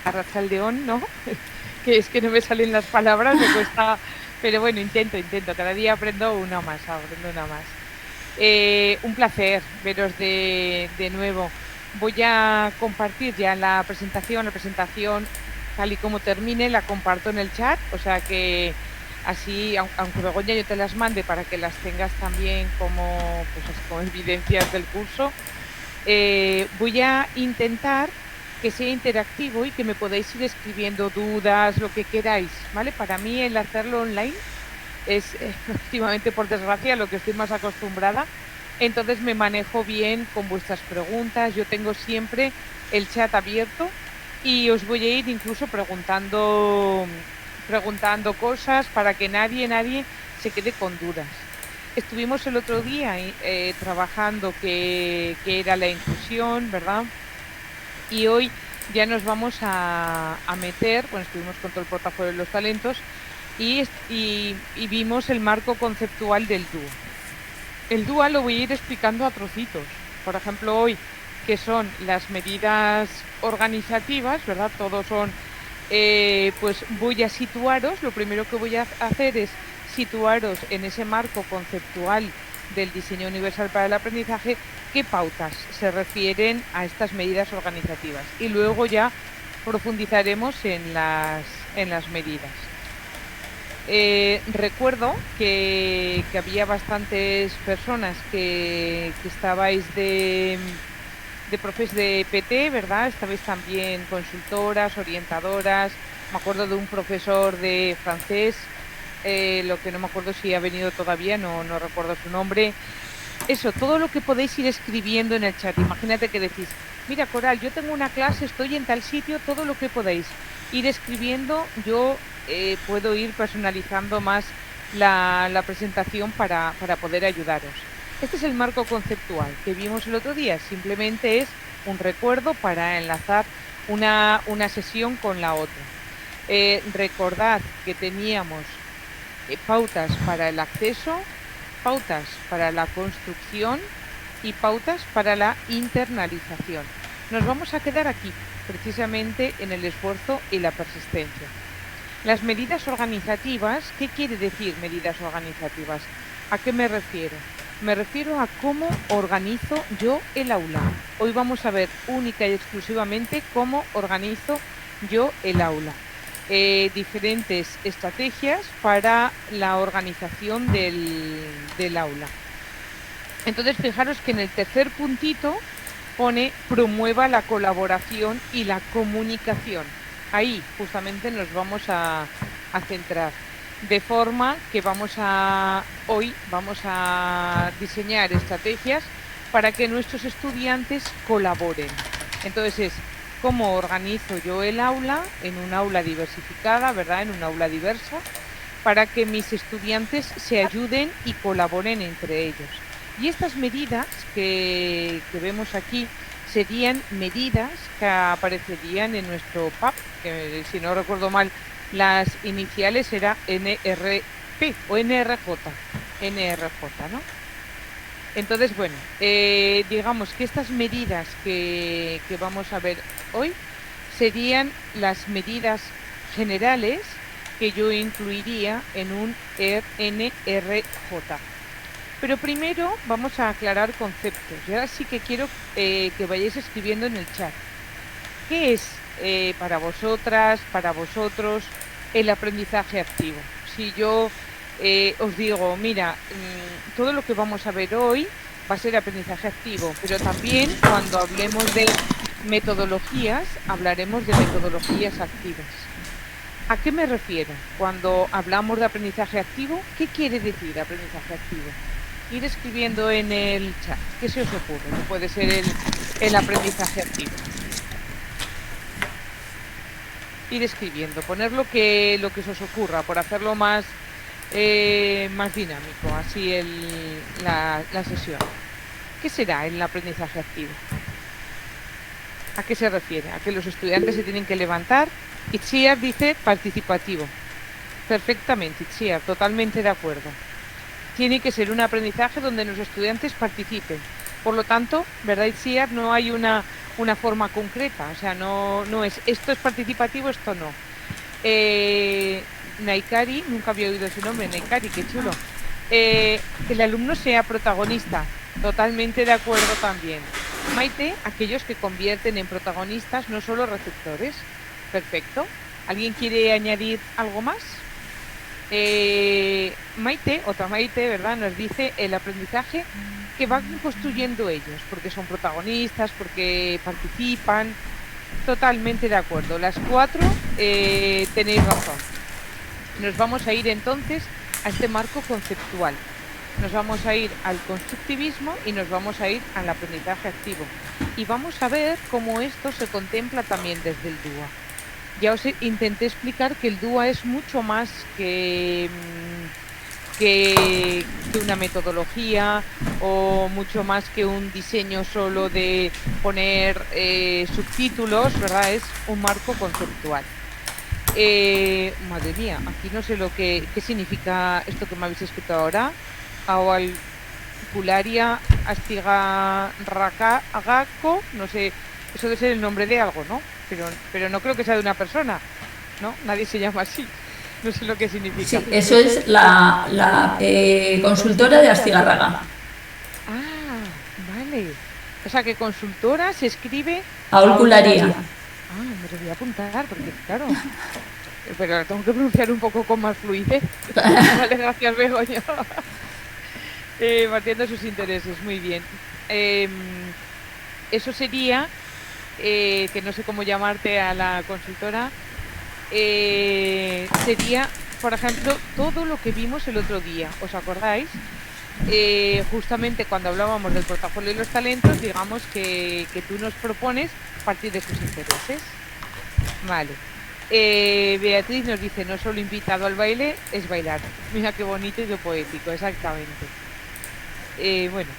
Arratsaldeón, ¿no? Que es que no me salen las palabras, me cuesta, pero bueno, intento, cada día aprendo una más. Un placer veros de nuevo. Voy a compartir ya la presentación tal y como termine, la comparto en el chat, o sea que así, aunque Begoña yo te las mande para que las tengas también como, pues, así como evidencias del curso, voy a intentar que sea interactivo y que me podáis ir escribiendo dudas, lo que queráis, ¿vale? Para mí el hacerlo online es últimamente, por desgracia, lo que estoy más acostumbrada. Entonces me manejo bien con vuestras preguntas. Yo tengo siempre el chat abierto y os voy a ir incluso preguntando cosas para que nadie se quede con dudas. Estuvimos el otro día trabajando que era la inclusión, ¿verdad? Y hoy ya nos vamos a meter, bueno, estuvimos con todo el portafolio de los talentos y vimos el marco conceptual del dúo. El dúo lo voy a ir explicando a trocitos. Por ejemplo, hoy, que son las medidas organizativas, ¿verdad? Todos son, pues voy a situaros, lo primero que voy a hacer es situaros en ese marco conceptual del diseño universal para el aprendizaje, qué pautas se refieren a estas medidas organizativas. Y luego ya profundizaremos en las medidas. Recuerdo que había bastantes personas que estabais de profes de PT, ¿verdad? Estabais también consultoras, orientadoras. Me acuerdo de un profesor de francés, lo que no me acuerdo si ha venido todavía, no recuerdo su nombre. Eso, todo lo que podéis ir escribiendo en el chat. Imagínate que decís, mira, Coral, yo tengo una clase, estoy en tal sitio, todo lo que podáis ir escribiendo. Yo puedo ir personalizando más la presentación para poder ayudaros. Este es el marco conceptual que vimos el otro día. Simplemente es un recuerdo para enlazar una sesión con la otra. Recordad que teníamos pautas para el acceso, pautas para la construcción y pautas para la internalización. Nos vamos a quedar aquí, precisamente en el esfuerzo y la persistencia. Las medidas organizativas, ¿qué quiere decir medidas organizativas? ¿A qué me refiero? Me refiero a cómo organizo yo el aula. Hoy vamos a ver única y exclusivamente cómo organizo yo el aula. Diferentes estrategias para la organización del aula. Entonces, fijaros que en el tercer puntito pone promueva la colaboración y la comunicación. Ahí justamente nos vamos a centrar. De forma que hoy vamos a diseñar estrategias para que nuestros estudiantes colaboren. Entonces es cómo organizo yo el aula en un aula diversificada, ¿verdad? En un aula diversa, para que mis estudiantes se ayuden y colaboren entre ellos. Y estas medidas que vemos aquí serían medidas que aparecerían en nuestro PAP, que si no recuerdo mal, las iniciales era NRP o NRJ, ¿no? Entonces, bueno, digamos que estas medidas que vamos a ver hoy serían las medidas generales que yo incluiría en un NRJ. Pero primero vamos a aclarar conceptos. Y ahora sí que quiero que vayáis escribiendo en el chat. ¿Qué es para vosotras, para vosotros, el aprendizaje activo? Si yo os digo, mira, todo lo que vamos a ver hoy va a ser aprendizaje activo, pero también cuando hablemos de metodologías, hablaremos de metodologías activas. ¿A qué me refiero cuando hablamos de aprendizaje activo? ¿Qué quiere decir aprendizaje activo? Ir escribiendo en el chat. ¿Qué se os ocurre? ¿Qué puede ser el aprendizaje activo? Ir escribiendo, poner lo que se os ocurra, por hacerlo más dinámico, así la sesión. ¿Qué será el aprendizaje activo? ¿A qué se refiere? ¿A que los estudiantes se tienen que levantar? Itziar dice participativo. Perfectamente, Itziar, totalmente de acuerdo. Tiene que ser un aprendizaje donde los estudiantes participen. Por lo tanto, ¿verdad, Itziar? No hay una una forma concreta, o sea, no es esto es participativo, esto no. Naikari, nunca había oído su nombre, Naikari, qué chulo. Que el alumno sea protagonista, totalmente de acuerdo también. Maite, aquellos que convierten en protagonistas, no solo receptores. Perfecto. ¿Alguien quiere añadir algo más? Maite, otra Maite, ¿verdad? Nos dice el aprendizaje que van construyendo ellos, porque son protagonistas, porque participan. Totalmente de acuerdo. Las cuatro tenéis razón. Nos vamos a ir entonces a este marco conceptual. Nos vamos a ir al constructivismo y nos vamos a ir al aprendizaje activo. Y vamos a ver cómo esto se contempla también desde el DUA. Ya os intenté explicar que el DUA es mucho más que una metodología o mucho más que un diseño solo de poner subtítulos, ¿verdad? Es un marco conceptual. Madre mía, aquí no sé qué significa esto que me habéis escrito ahora. Aualcularia astigarragaco, no sé, eso debe ser el nombre de algo, ¿no? Pero no creo que sea de una persona, ¿no? Nadie se llama así. No sé lo que significa. Sí, eso es la consultora de Astigarraga. Ah, vale. O sea que consultora se escribe Aulcularia. Ah, me lo voy a apuntar porque, claro, pero lo tengo que pronunciar un poco con más fluidez. Vale, gracias, Begoña. Partiendo de sus intereses, muy bien. Eso sería, que no sé cómo llamarte a la consultora, sería, por ejemplo, todo lo que vimos el otro día. ¿Os acordáis? Justamente cuando hablábamos del portafolio y los talentos, digamos que tú nos propones a partir de tus intereses. Vale. Beatriz nos dice, no solo invitado al baile, es bailar. Mira qué bonito y qué poético, exactamente. Bueno,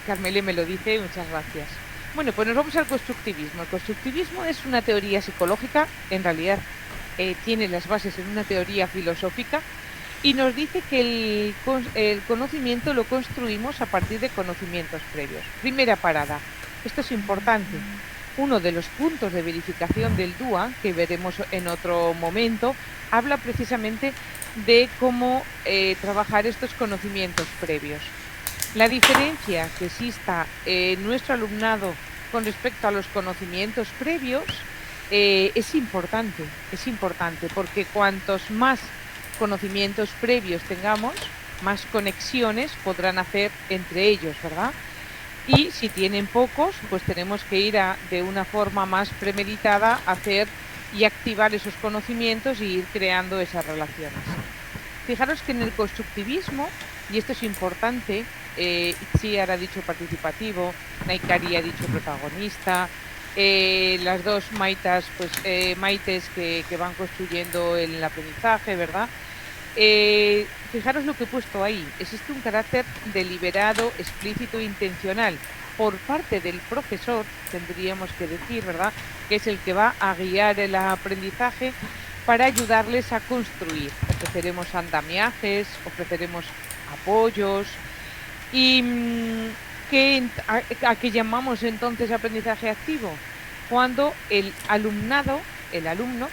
Carmele me lo dice, muchas gracias. Bueno, pues nos vamos al constructivismo. El constructivismo es una teoría psicológica, en realidad tiene las bases en una teoría filosófica, y nos dice que el conocimiento lo construimos a partir de conocimientos previos. Primera parada. Esto es importante. Uno de los puntos de verificación del DUA, que veremos en otro momento, habla precisamente de cómo trabajar estos conocimientos previos. La diferencia que exista en nuestro alumnado con respecto a los conocimientos previos es importante, porque cuantos más conocimientos previos tengamos, más conexiones podrán hacer entre ellos, ¿verdad? Y si tienen pocos, pues tenemos que ir de una forma más premeditada a hacer y activar esos conocimientos y ir creando esas relaciones. Fijaros que en el constructivismo, y esto es importante, Itziar ha dicho participativo, Naikari ha dicho protagonista, las dos Maites que van construyendo el aprendizaje, ¿verdad? Fijaros lo que he puesto ahí. Existe un carácter deliberado, explícito e intencional por parte del profesor, tendríamos que decir, ¿verdad? Que es el que va a guiar el aprendizaje para ayudarles a construir. Ofreceremos andamiajes, ofreceremos apoyos. ¿Y a qué llamamos entonces aprendizaje activo? Cuando el alumno,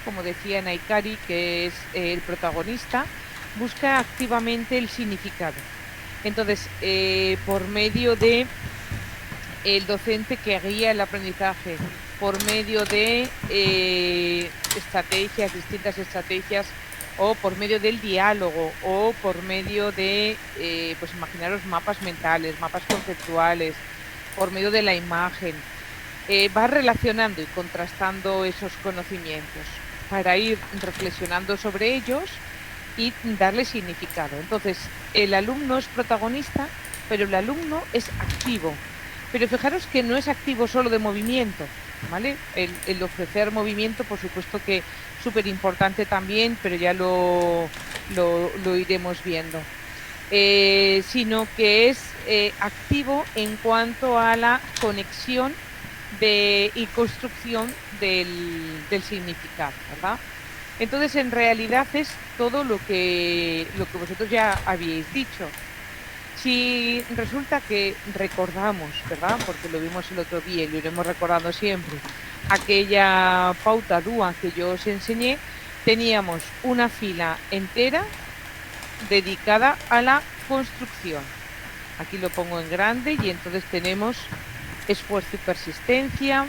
como decía Naikari, que es el protagonista, busca activamente el significado. Entonces, por medio de el docente que guía el aprendizaje, por medio de distintas estrategias, o por medio del diálogo, o por medio de, pues imaginaros mapas mentales, mapas conceptuales, por medio de la imagen, va relacionando y contrastando esos conocimientos para ir reflexionando sobre ellos y darle significado. Entonces, el alumno es protagonista, pero el alumno es activo. Pero fijaros que no es activo solo de movimiento, ¿vale? El ofrecer movimiento, por supuesto que es súper importante también, pero ya lo iremos viendo. Sino que es activo en cuanto a la conexión y construcción del significado, ¿verdad? Entonces, en realidad es todo lo que vosotros ya habíais dicho. Si resulta que recordamos, ¿verdad? Porque lo vimos el otro día y lo iremos recordando siempre, aquella pauta DUA que yo os enseñé, teníamos una fila entera dedicada a la construcción. Aquí lo pongo en grande y entonces tenemos esfuerzo y persistencia,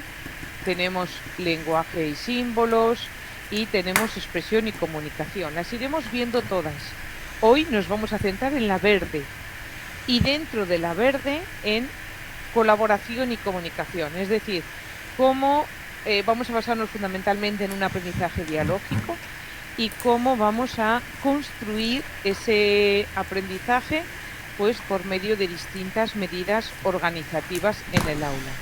tenemos lenguaje y símbolos y tenemos expresión y comunicación. Las iremos viendo todas. Hoy nos vamos a centrar en la verde y dentro de la verde en colaboración y comunicación. Es decir, cómo vamos a basarnos fundamentalmente en un aprendizaje dialógico y cómo vamos a construir ese aprendizaje pues por medio de distintas medidas organizativas en el aula.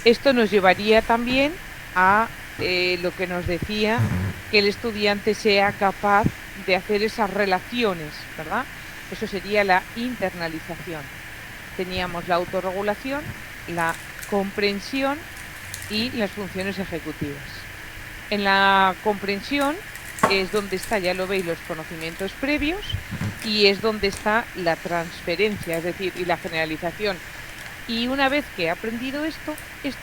Esto nos llevaría también a lo que nos decía, que el estudiante sea capaz de hacer esas relaciones, ¿verdad? Eso sería la internalización. Teníamos la autorregulación, la comprensión y las funciones ejecutivas. En la comprensión es donde está, ya lo veis, los conocimientos previos y es donde está la transferencia, es decir, y la generalización. Y una vez que he aprendido esto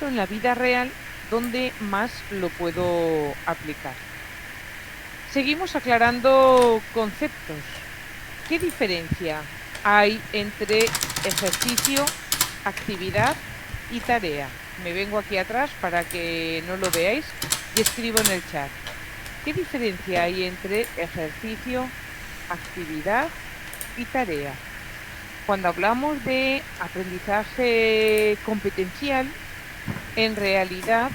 en la vida real, ¿dónde más lo puedo aplicar? Seguimos aclarando conceptos. ¿Qué diferencia hay entre ejercicio, actividad y tarea? Me vengo aquí atrás para que no lo veáis y escribo en el chat. ¿Qué diferencia hay entre ejercicio, actividad y tarea? Cuando hablamos de aprendizaje competencial, en realidad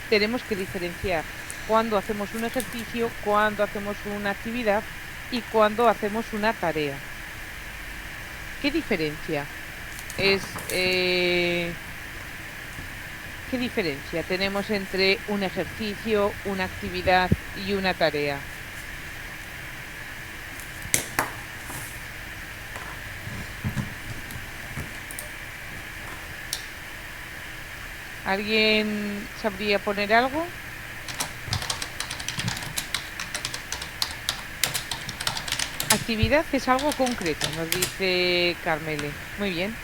tenemos que diferenciar cuando hacemos un ejercicio, cuando hacemos una actividad y cuando hacemos una tarea. ¿Qué diferencia es? ¿Qué diferencia tenemos entre un ejercicio, una actividad y una tarea? ¿Alguien sabría poner algo? Actividad es algo concreto, nos dice Carmele. Muy bien.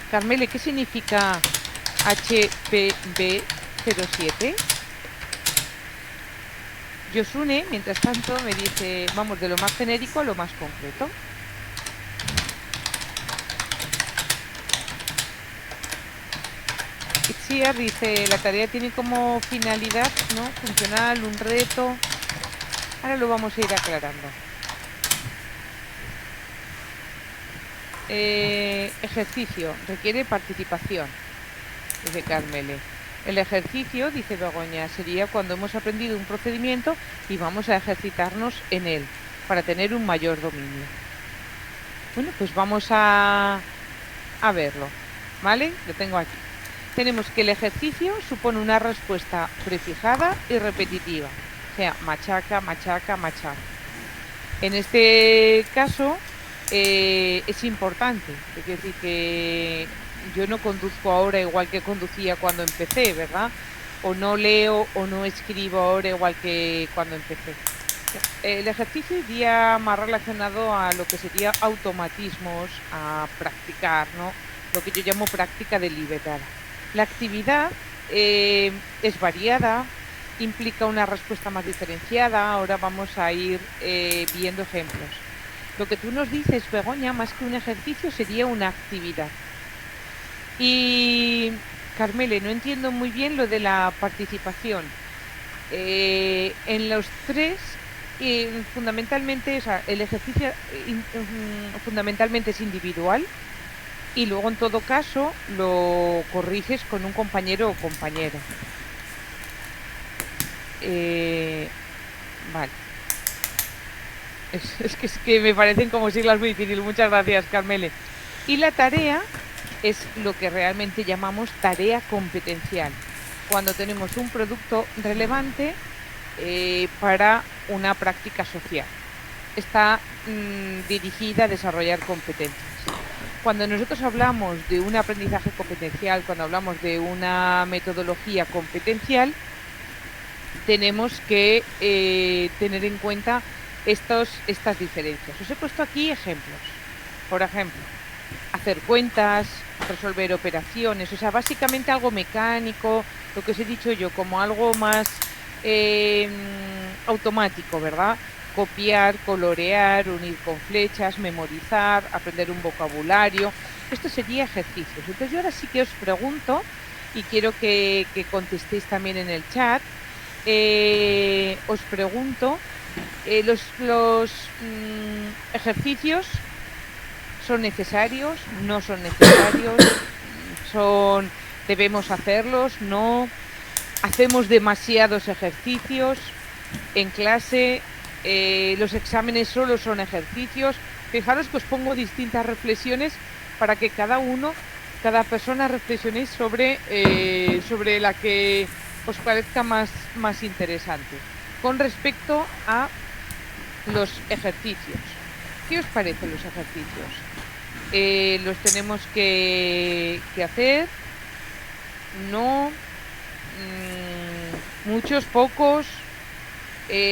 Carmele, ¿qué significa HPB07? Yosune, mientras tanto, me dice, vamos de lo más genérico a lo más concreto. Itziar dice, la tarea tiene como finalidad, ¿no?, funcional, un reto. Ahora lo vamos a ir aclarando. Ejercicio, requiere participación, dice Carmele. El ejercicio, dice Begoña, sería cuando hemos aprendido un procedimiento y vamos a ejercitarnos en él para tener un mayor dominio. Bueno, pues vamos a verlo, ¿vale? Lo tengo aquí. Tenemos que el ejercicio supone una respuesta prefijada y repetitiva. O sea, machaca, machaca, machaca. En este caso es importante, es decir, que yo no conduzco ahora igual que conducía cuando empecé, ¿verdad? O no leo o no escribo ahora igual que cuando empecé. El ejercicio iría más relacionado a lo que sería automatismos, a practicar, ¿no? Lo que yo llamo práctica deliberada. La actividad es variada, implica una respuesta más diferenciada. Ahora vamos a ir viendo ejemplos. Lo que tú nos dices, Begoña, más que un ejercicio sería una actividad. Y Carmele, no entiendo muy bien lo de la participación. En los tres, fundamentalmente, o sea, el ejercicio fundamentalmente es individual y luego en todo caso lo corriges con un compañero o compañera. Vale. Es que me parecen como siglas muy difíciles. Muchas gracias, Carmele. Y la tarea es lo que realmente llamamos tarea competencial, cuando tenemos un producto relevante para una práctica social. Está dirigida a desarrollar competencias. Cuando nosotros hablamos de un aprendizaje competencial, cuando hablamos de una metodología competencial, tenemos que tener en cuenta estas diferencias. Os he puesto aquí ejemplos. Por ejemplo, hacer cuentas, resolver operaciones, o sea, básicamente algo mecánico, lo que os he dicho yo, como algo más eh, automático, ¿verdad? Copiar, colorear, unir con flechas, memorizar, aprender un vocabulario. Esto sería ejercicios. Entonces yo ahora sí que os pregunto y quiero que contestéis también en el chat. Os pregunto, los ejercicios son necesarios, no son necesarios, son, debemos hacerlos, no, hacemos demasiados ejercicios en clase, los exámenes solo son ejercicios. Fijaros que os pongo distintas reflexiones para que cada persona reflexionéis sobre la que os parezca más interesante. Con respecto a los ejercicios, ¿qué os parecen los ejercicios? ¿Los tenemos que hacer? ¿No? ¿Muchos? ¿Pocos?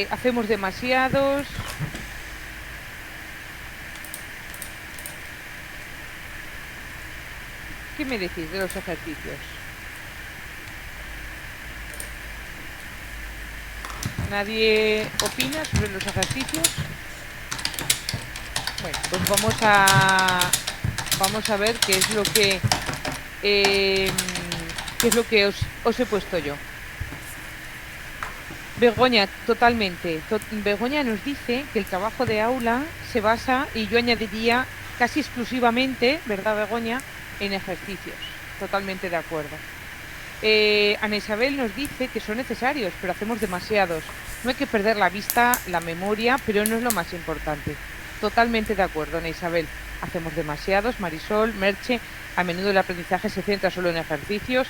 ¿Hacemos demasiados? ¿Qué me decís de los ejercicios? ¿Nadie opina sobre los ejercicios? Bueno, pues vamos a ver eh, qué es lo que os he puesto yo. Begoña, totalmente. Begoña nos dice que el trabajo de aula se basa, y yo añadiría casi exclusivamente, ¿verdad, Begoña?, en ejercicios. Totalmente de acuerdo. Ana Isabel nos dice que son necesarios, pero hacemos demasiados. No hay que perder la vista, la memoria, pero no es lo más importante. Totalmente de acuerdo, Ana Isabel. Hacemos demasiados. Marisol, Merche, a menudo el aprendizaje se centra solo en ejercicios.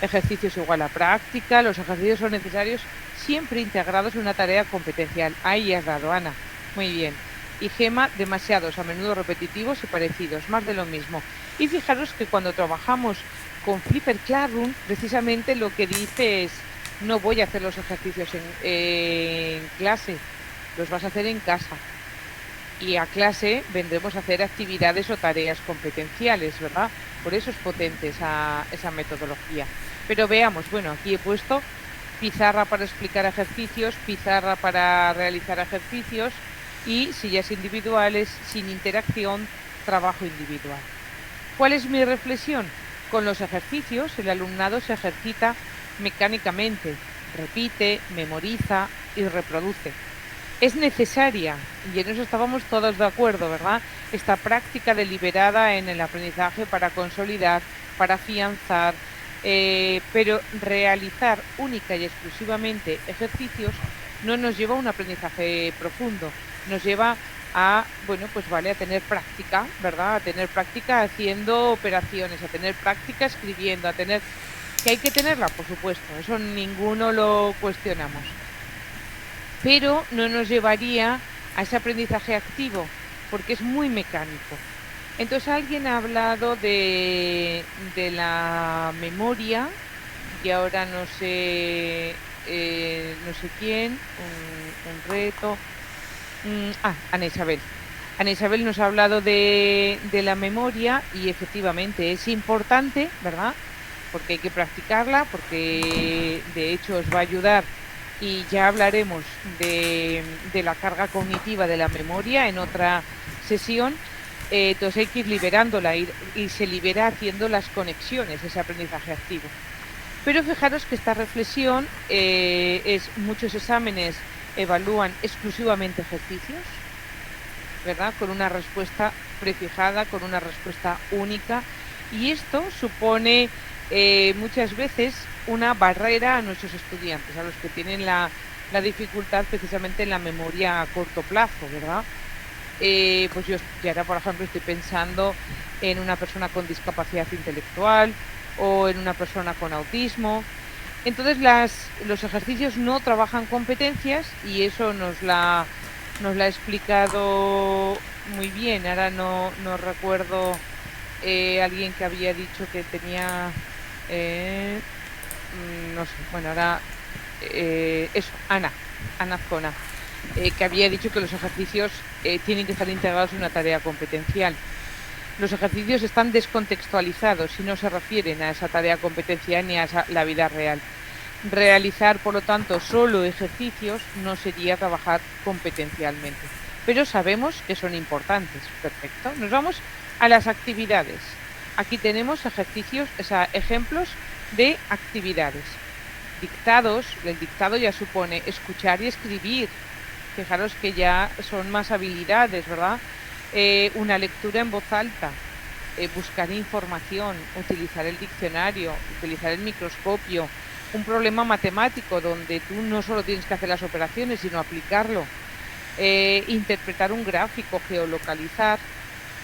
Ejercicios igual a práctica. Los ejercicios son necesarios siempre integrados en una tarea competencial. Ahí has dado, Ana. Muy bien. Y Gema, demasiados, a menudo repetitivos y parecidos, más de lo mismo. Y fijaros que cuando trabajamos con Flipper Classroom, precisamente lo que dice es, no voy a hacer los ejercicios en clase, los vas a hacer en casa. Y a clase vendremos a hacer actividades o tareas competenciales, ¿verdad? Por eso es potente esa metodología. Pero veamos, bueno, aquí he puesto pizarra para explicar ejercicios, pizarra para realizar ejercicios y sillas individuales, sin interacción, trabajo individual. ¿Cuál es mi reflexión? Con los ejercicios el alumnado se ejercita mecánicamente, repite, memoriza y reproduce. Es necesaria, y en eso estábamos todos de acuerdo, ¿verdad? Esta práctica deliberada en el aprendizaje para consolidar, para afianzar, pero realizar única y exclusivamente ejercicios no nos lleva a un aprendizaje profundo, nos lleva a, bueno, pues vale, a tener práctica, ¿verdad? A tener práctica haciendo operaciones, a tener práctica escribiendo, a tener... ¿Que hay que tenerla? Por supuesto, eso ninguno lo cuestionamos. Pero no nos llevaría a ese aprendizaje activo, porque es muy mecánico. Entonces alguien ha hablado de la memoria, y ahora no sé quién, un reto. Ana Isabel. Ana Isabel nos ha hablado de la memoria y efectivamente es importante, ¿verdad? Porque hay que practicarla, porque de hecho os va a ayudar y ya hablaremos de la carga cognitiva de la memoria en otra sesión. Entonces hay que ir liberándola y se libera haciendo las conexiones, ese aprendizaje activo. Pero fijaros que esta reflexión muchos exámenes evalúan exclusivamente ejercicios, ¿verdad? Con una respuesta prefijada, con una respuesta única. Y esto supone muchas veces una barrera a nuestros estudiantes, a los que tienen la dificultad precisamente en la memoria a corto plazo, ¿verdad? Pues yo ahora, por ejemplo, estoy pensando en una persona con discapacidad intelectual o en una persona con autismo. Entonces los ejercicios no trabajan competencias y eso nos la ha explicado muy bien. Ahora no recuerdo alguien que había dicho que tenía, no sé, bueno, ahora eso, Ana Azcona. que había dicho que los ejercicios tienen que estar integrados en una tarea competencial. Los ejercicios están descontextualizados y no se refieren a esa tarea competencial ni a la vida real. Realizar, por lo tanto, solo ejercicios no sería trabajar competencialmente, pero sabemos que son importantes. Perfecto. Nos vamos a las actividades. Aquí tenemos ejercicios, o sea, ejemplos de actividades. Dictados, el dictado ya supone escuchar y escribir. Fijaros que ya son más habilidades, ¿verdad? Una lectura en voz alta, buscar información, utilizar el diccionario, utilizar el microscopio, un problema matemático donde tú no solo tienes que hacer las operaciones, sino aplicarlo, interpretar un gráfico, geolocalizar.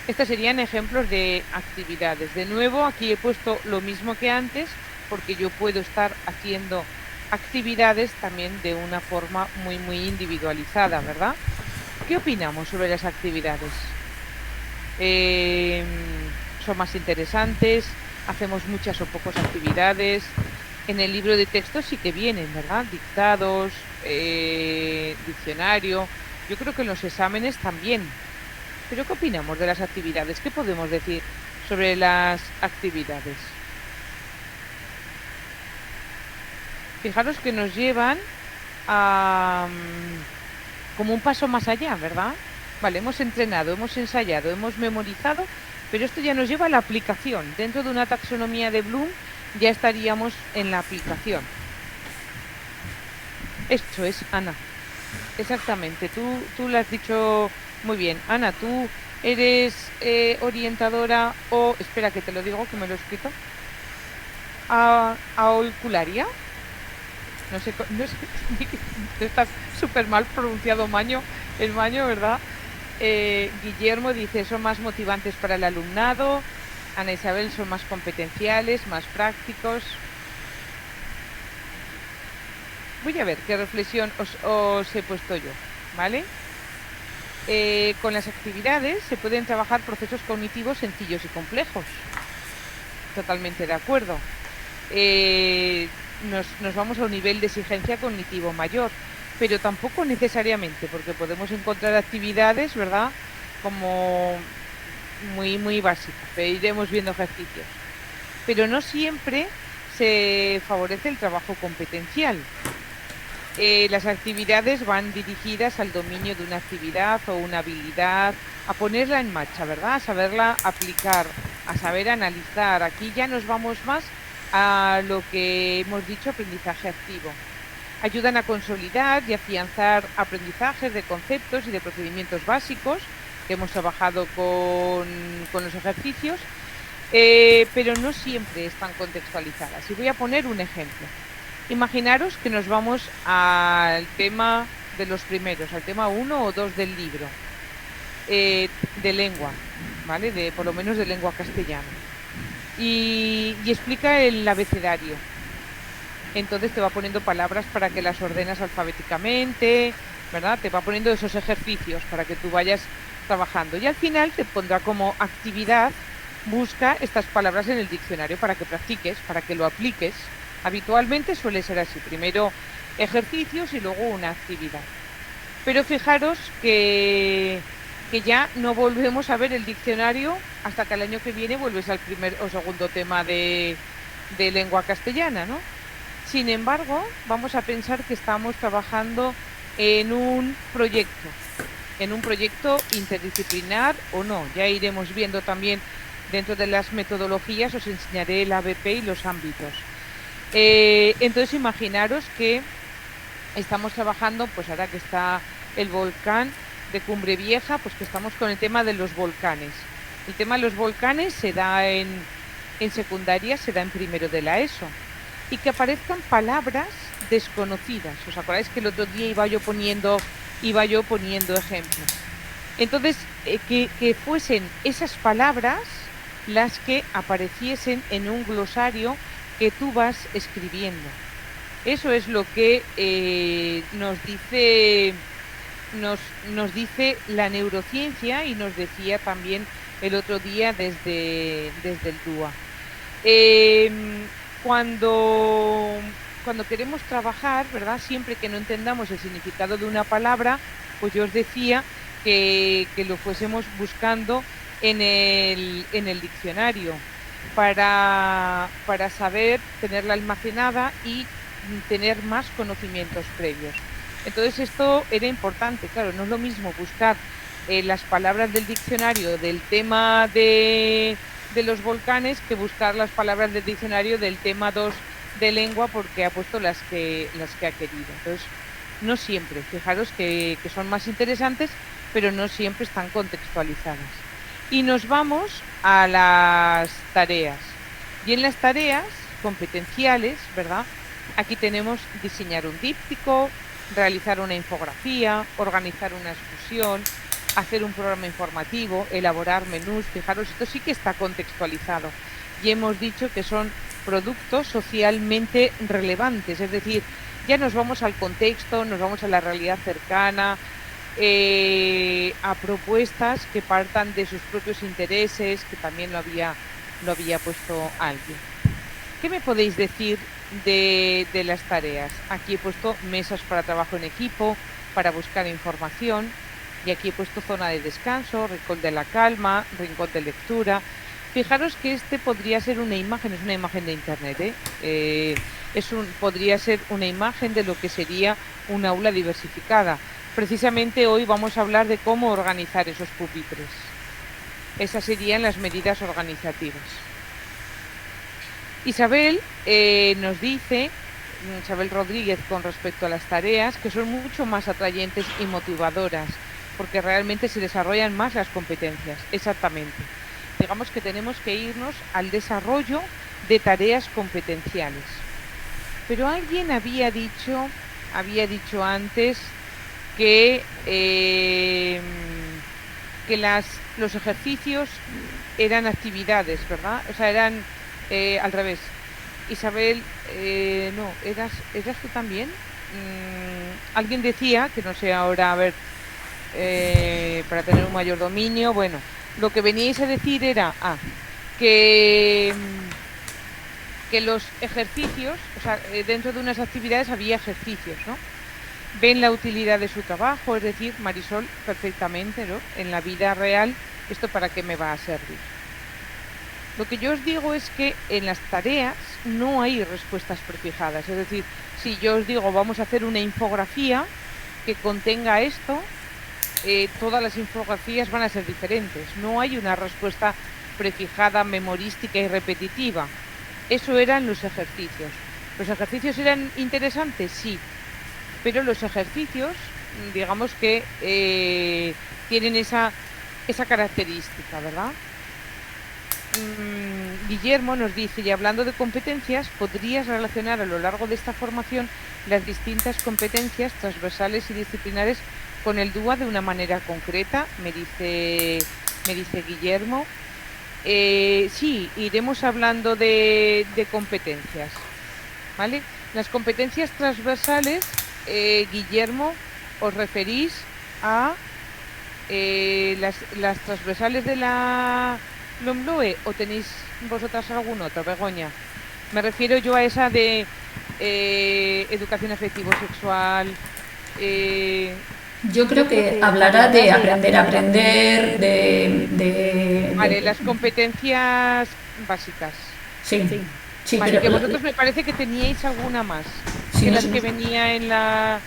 Estos serían ejemplos de actividades. De nuevo, aquí he puesto lo mismo que antes, porque yo puedo estar haciendo actividades también de una forma muy, muy individualizada, ¿verdad? ¿Qué opinamos sobre las actividades? Eh, ¿Son más interesantes? ¿Hacemos muchas o pocas actividades? En el libro de texto sí que vienen, ¿verdad? Dictados, diccionario. Yo creo que en los exámenes también. Pero ¿qué opinamos de las actividades? ¿Qué podemos decir sobre las actividades? Fijaros que nos llevan a como un paso más allá, ¿verdad? Vale, hemos entrenado, hemos ensayado, hemos memorizado, pero esto ya nos lleva a la aplicación. Dentro de una taxonomía de Bloom ya estaríamos en la aplicación. Esto es, Ana. Exactamente, tú lo has dicho muy bien. Ana, tú eres orientadora o, espera que te lo digo, que me lo he escrito, auricularia. No sé, no sé, está súper mal pronunciado maño, el maño, ¿verdad? Guillermo dice, son más motivantes para el alumnado. Ana Isabel, son más competenciales, más prácticos. Voy a ver qué reflexión os he puesto yo, ¿vale? Con las actividades se pueden trabajar procesos cognitivos sencillos y complejos. Totalmente de acuerdo. Nos vamos a un nivel de exigencia cognitivo mayor, pero tampoco necesariamente, porque podemos encontrar actividades, ¿verdad?, como muy, muy básicas, pero iremos viendo ejercicios. Pero no siempre se favorece el trabajo competencial. Las actividades van dirigidas al dominio de una actividad o una habilidad, a ponerla en marcha, ¿verdad?, a saberla aplicar, a saber analizar. Aquí ya nos vamos más a lo que hemos dicho, aprendizaje activo. Ayudan a consolidar y afianzar aprendizajes de conceptos y de procedimientos básicos que hemos trabajado con los ejercicios, pero no siempre están contextualizadas. Y voy a poner un ejemplo. Imaginaros que nos vamos al tema de los primeros, al tema 1 o 2 del libro, de lengua, ¿vale? Por lo menos de lengua castellana. Y explica el abecedario. Entonces te va poniendo palabras para que las ordenas alfabéticamente, ¿verdad? Te va poniendo esos ejercicios para que tú vayas trabajando. Y al final te pondrá como actividad, busca estas palabras en el diccionario para que practiques, para que lo apliques. Habitualmente suele ser así, primero ejercicios y luego una actividad. Pero fijaros que ya no volvemos a ver el diccionario hasta que el año que viene vuelves al primer o segundo tema de lengua castellana, ¿no? Sin embargo, vamos a pensar que estamos trabajando en un proyecto interdisciplinar o no. Ya iremos viendo también dentro de las metodologías, os enseñaré el ABP y los ámbitos. Entonces, imaginaros que estamos trabajando, pues ahora que está el volcán de Cumbre Vieja, pues que estamos con el tema de los volcanes. El tema de los volcanes se da en secundaria, se da en primero de la ESO. Y que aparezcan palabras desconocidas. ¿Os acordáis que el otro día iba yo poniendo ejemplos? Entonces, que fuesen esas palabras las que apareciesen en un glosario que tú vas escribiendo. Eso es lo que nos dice la neurociencia y nos decía también el otro día desde el DUA. Cuando cuando queremos trabajar, ¿verdad? Siempre que no entendamos el significado de una palabra, pues yo os decía que lo fuésemos buscando en el diccionario para saber tenerla almacenada y tener más conocimientos previos. Entonces esto era importante, claro, no es lo mismo buscar las palabras del diccionario del tema de los volcanes que buscar las palabras del diccionario del tema 2 de lengua porque ha puesto las que ha querido. Entonces, no siempre, fijaros que son más interesantes, pero no siempre están contextualizadas. Y nos vamos a las tareas. Y en las tareas competenciales, ¿verdad? Aquí tenemos diseñar un díptico, realizar una infografía, organizar una excursión, hacer un programa informativo, elaborar menús. Fijaros, esto sí que está contextualizado. Y hemos dicho que son productos socialmente relevantes, es decir, ya nos vamos al contexto, nos vamos a la realidad cercana, a propuestas que partan de sus propios intereses, que también lo había puesto alguien. ¿Qué me podéis decir de las tareas? Aquí he puesto mesas para trabajo en equipo, para buscar información, y aquí he puesto zona de descanso, rincón de la calma, rincón de lectura. Fijaros que este podría ser una imagen, es una imagen de internet, podría ser una imagen de lo que sería un aula diversificada. Precisamente hoy vamos a hablar de cómo organizar esos pupitres. Esas serían las medidas organizativas. Isabel nos dice, Isabel Rodríguez, con respecto a las tareas, que son mucho más atrayentes y motivadoras, porque realmente se desarrollan más las competencias. Exactamente. Digamos que tenemos que irnos al desarrollo de tareas competenciales. Pero alguien había dicho antes que los ejercicios eran actividades, ¿verdad? O sea, eran al revés. Isabel, no, ¿eras tú también? Alguien decía, que no sé ahora, a ver, para tener un mayor dominio, bueno, lo que veníais a decir era que los ejercicios, o sea, dentro de unas actividades había ejercicios, ¿no? Ven la utilidad de su trabajo, es decir, Marisol, perfectamente, ¿no? En la vida real, ¿esto para qué me va a servir? Lo que yo os digo es que en las tareas no hay respuestas prefijadas, es decir, si yo os digo vamos a hacer una infografía que contenga esto, todas las infografías van a ser diferentes, no hay una respuesta prefijada, memorística y repetitiva. Eso eran los ejercicios. ¿Los ejercicios eran interesantes? Sí, pero los ejercicios, digamos que tienen esa característica, ¿verdad? Guillermo nos dice, y hablando de competencias, ¿podrías relacionar a lo largo de esta formación las distintas competencias transversales y disciplinares con el DUA de una manera concreta? Me dice Guillermo. Sí, iremos hablando de competencias, ¿vale? Las competencias transversales, Guillermo, ¿os referís a las transversales de la LOMLOE o tenéis vosotras algún otro, Begoña? Me refiero yo a esa de educación afectivo-sexual. Yo creo que hablará de aprender a aprender, Vale, las competencias básicas. Sí, sí, Vale, pero que vosotros me parece que teníais alguna más sí, que no las sé. que venía en la...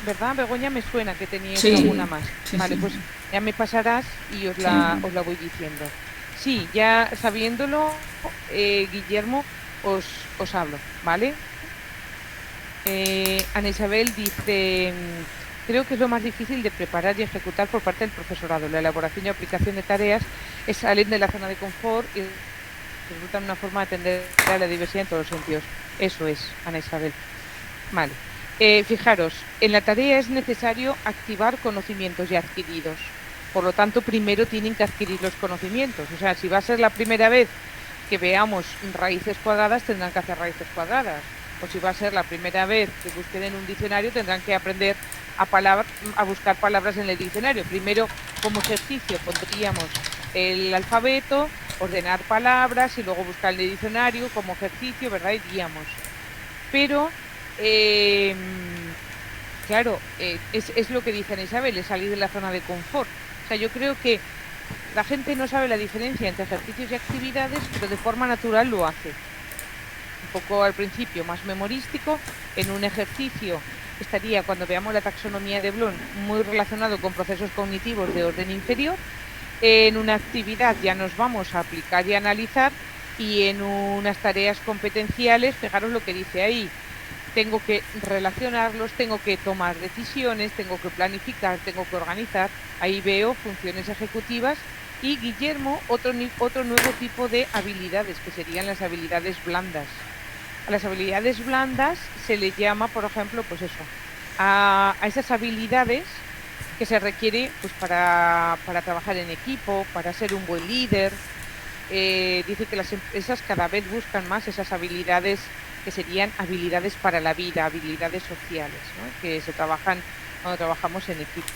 ¿Verdad, Begoña? Me suena que teníais Sí, alguna más. sí, Vale, sí. pues ya me pasarás y os la voy diciendo. Sí, ya sabiéndolo, Guillermo, os hablo, ¿vale? Ana Isabel dice, creo que es lo más difícil de preparar y ejecutar por parte del profesorado. La elaboración y aplicación de tareas es salir de la zona de confort y resulta una forma de atender a la diversidad en todos los sentidos. Eso es, Ana Isabel. Vale. Fijaros, en la tarea es necesario activar conocimientos ya adquiridos. Por lo tanto, primero tienen que adquirir los conocimientos. O sea, si va a ser la primera vez que veamos raíces cuadradas, tendrán que hacer raíces cuadradas. O si va a ser la primera vez que busquen en un diccionario, tendrán que aprender a buscar palabras en el diccionario. Primero, como ejercicio, pondríamos el alfabeto, ordenar palabras y luego buscar el diccionario como ejercicio, ¿verdad? Iríamos. Pero, eh, claro, es lo que dice Ana Isabel, es salir de la zona de confort. O sea, yo creo que la gente no sabe la diferencia entre ejercicios y actividades, pero de forma natural lo hace. Un poco al principio más memorístico, en un ejercicio estaría, cuando veamos la taxonomía de Bloom, muy relacionado con procesos cognitivos de orden inferior. En una actividad ya nos vamos a aplicar y analizar, y en unas tareas competenciales, fijaros lo que dice ahí, tengo que relacionarlos, tengo que tomar decisiones, tengo que planificar, tengo que organizar. Ahí veo funciones ejecutivas. Y Guillermo, otro nuevo tipo de habilidades, que serían las habilidades blandas. A las habilidades blandas se le llama, por ejemplo, pues eso, a esas habilidades que se requiere pues para trabajar en equipo, para ser un buen líder. Dice que las empresas cada vez buscan más esas habilidades que serían habilidades para la vida, habilidades sociales, ¿no? Que se trabajan cuando trabajamos en equipo.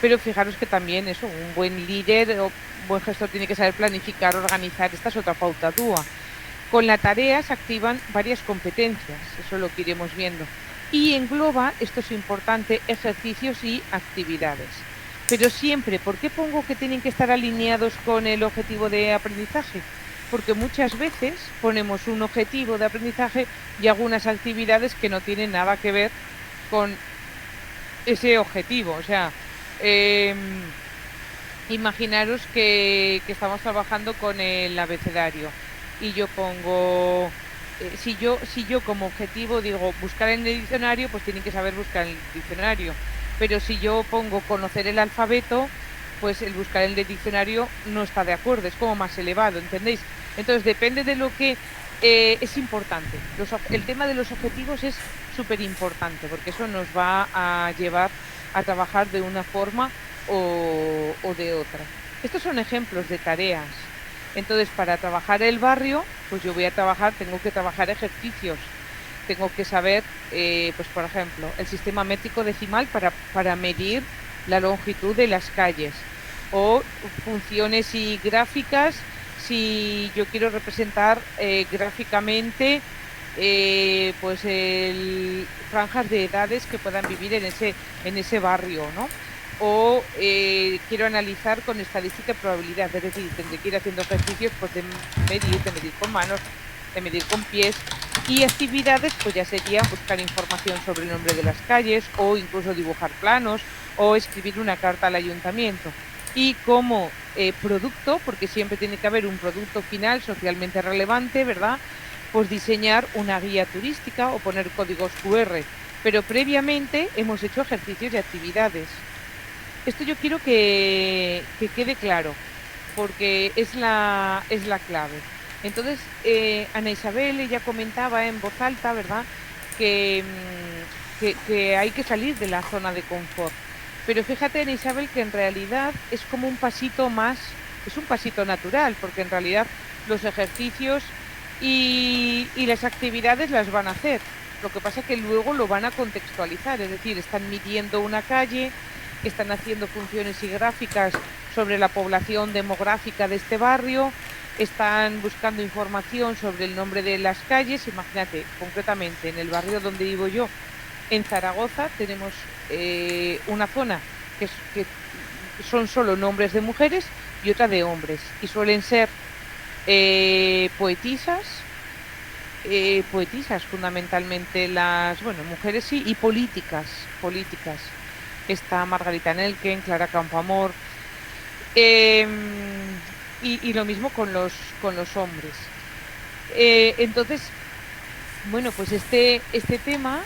Pero fijaros que también eso, un buen líder o un buen gestor tiene que saber planificar, organizar. Esta es otra pauta DUA. Con la tarea se activan varias competencias, eso es lo que iremos viendo. Y engloba, esto es importante, ejercicios y actividades. Pero siempre, ¿por qué pongo que tienen que estar alineados con el objetivo de aprendizaje? Porque muchas veces ponemos un objetivo de aprendizaje y algunas actividades que no tienen nada que ver con ese objetivo. O sea, eh, imaginaros que estamos trabajando con el abecedario y yo pongo, si yo como objetivo digo buscar en el diccionario, pues tienen que saber buscar en el diccionario. Pero si yo pongo conocer el alfabeto, pues el buscar en el diccionario no está de acuerdo, es como más elevado, ¿entendéis? Entonces depende de lo que es importante. El tema de los objetivos es súper importante, porque eso nos va a llevar a trabajar de una forma o de otra. Estos son ejemplos de tareas. Entonces, para trabajar el barrio, pues yo voy a trabajar, tengo que trabajar ejercicios, tengo que saber, pues por ejemplo, el sistema métrico decimal para medir la longitud de las calles, o funciones y gráficas si yo quiero representar gráficamente pues franjas de edades que puedan vivir en ese barrio, ¿no? O quiero analizar con estadística y probabilidad, es decir, tendré que ir haciendo ejercicios pues de medir con manos, de medir con pies. Y actividades pues ya sería buscar información sobre el nombre de las calles, o incluso dibujar planos, o escribir una carta al ayuntamiento. Y como producto, porque siempre tiene que haber un producto final socialmente relevante, ¿verdad? Pues diseñar una guía turística o poner códigos QR. Pero previamente hemos hecho ejercicios y actividades. Esto yo quiero que quede claro, porque es la clave. Entonces, Ana Isabel, ella comentaba en voz alta, ¿verdad?, que, que hay que salir de la zona de confort. Pero fíjate, Ana Isabel, que en realidad es como un pasito más, es un pasito natural, porque en realidad los ejercicios y las actividades las van a hacer. Lo que pasa es que luego lo van a contextualizar, es decir, están midiendo una calle, están haciendo funciones y gráficas sobre la población demográfica de este barrio, están buscando información sobre el nombre de las calles. Imagínate, concretamente en el barrio donde vivo yo, en Zaragoza, tenemos una zona que son solo nombres de mujeres y otra de hombres, y suelen ser poetisas, poetisas fundamentalmente las, bueno, mujeres sí, y políticas. Está Margarita Nelken, Clara Campoamor, eh, y lo mismo con los hombres. Entonces, bueno, pues este tema,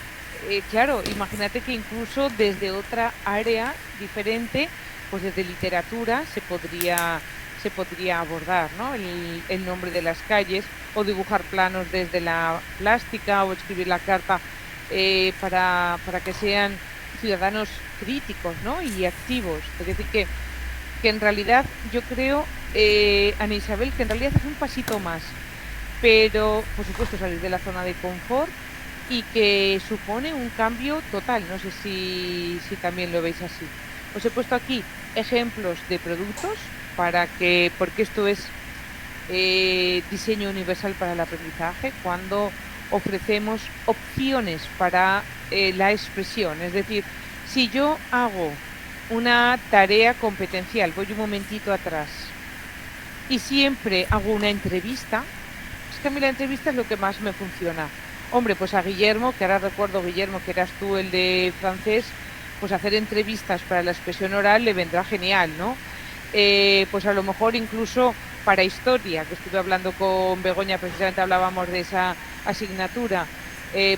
claro, imagínate que incluso desde otra área diferente, pues desde literatura se podría abordar, ¿no? El nombre de las calles, o dibujar planos desde la plástica, o escribir la carta para que sean ciudadanos críticos, ¿no?, y activos. Es decir, que en realidad yo creo, Ana Isabel, que en realidad es un pasito más, pero por supuesto salir de la zona de confort, y que supone un cambio total. No sé si también lo veis así. Os he puesto aquí ejemplos de productos porque esto es diseño universal para el aprendizaje, cuando ofrecemos opciones para la expresión. Es decir, si yo hago una tarea competencial, voy un momentito atrás, y siempre hago una entrevista, es que a mí la entrevista es lo que más me funciona. Hombre, pues a Guillermo, que ahora recuerdo, Guillermo, que eras tú el de francés, pues hacer entrevistas para la expresión oral le vendrá genial, ¿no? Pues a lo mejor incluso para historia, que estuve hablando con Begoña, precisamente hablábamos de esa asignatura,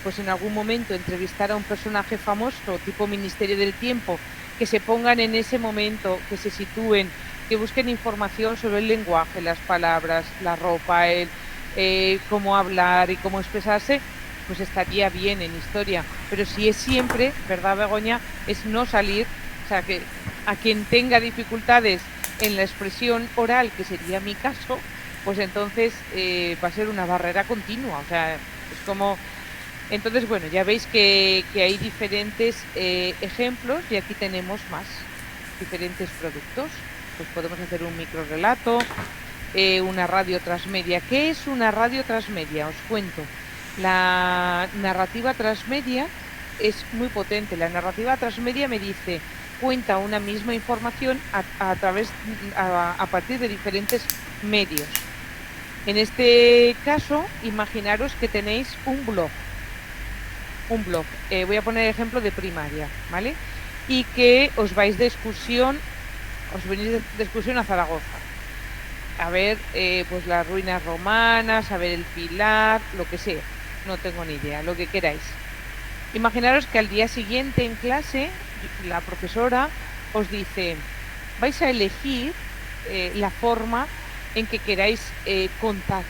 pues en algún momento entrevistar a un personaje famoso, tipo Ministerio del Tiempo, que se pongan en ese momento, que se sitúen, que busquen información sobre el lenguaje, las palabras, la ropa, cómo hablar y cómo expresarse, pues estaría bien en historia. Pero si es siempre, ¿verdad, Begoña? Es no salir, o sea, que a quien tenga dificultades en la expresión oral, que sería mi caso, pues entonces va a ser una barrera continua. O sea, es como... Entonces, bueno, ya veis que hay diferentes ejemplos y aquí tenemos más diferentes productos. Pues podemos hacer un microrelato, una radio transmedia. ¿Qué es una radio transmedia? Os cuento. La narrativa transmedia es muy potente. La narrativa transmedia me dice, cuenta una misma información a través, a partir de diferentes medios. En este caso, imaginaros que tenéis un blog. Voy a poner el ejemplo de primaria, ¿vale? Y que os vais de excursión, os venís de excursión a Zaragoza a ver pues las ruinas romanas, a ver el Pilar, lo que sea, no tengo ni idea, lo que queráis. Imaginaros que al día siguiente en clase la profesora os dice, vais a elegir la forma en que queráis contar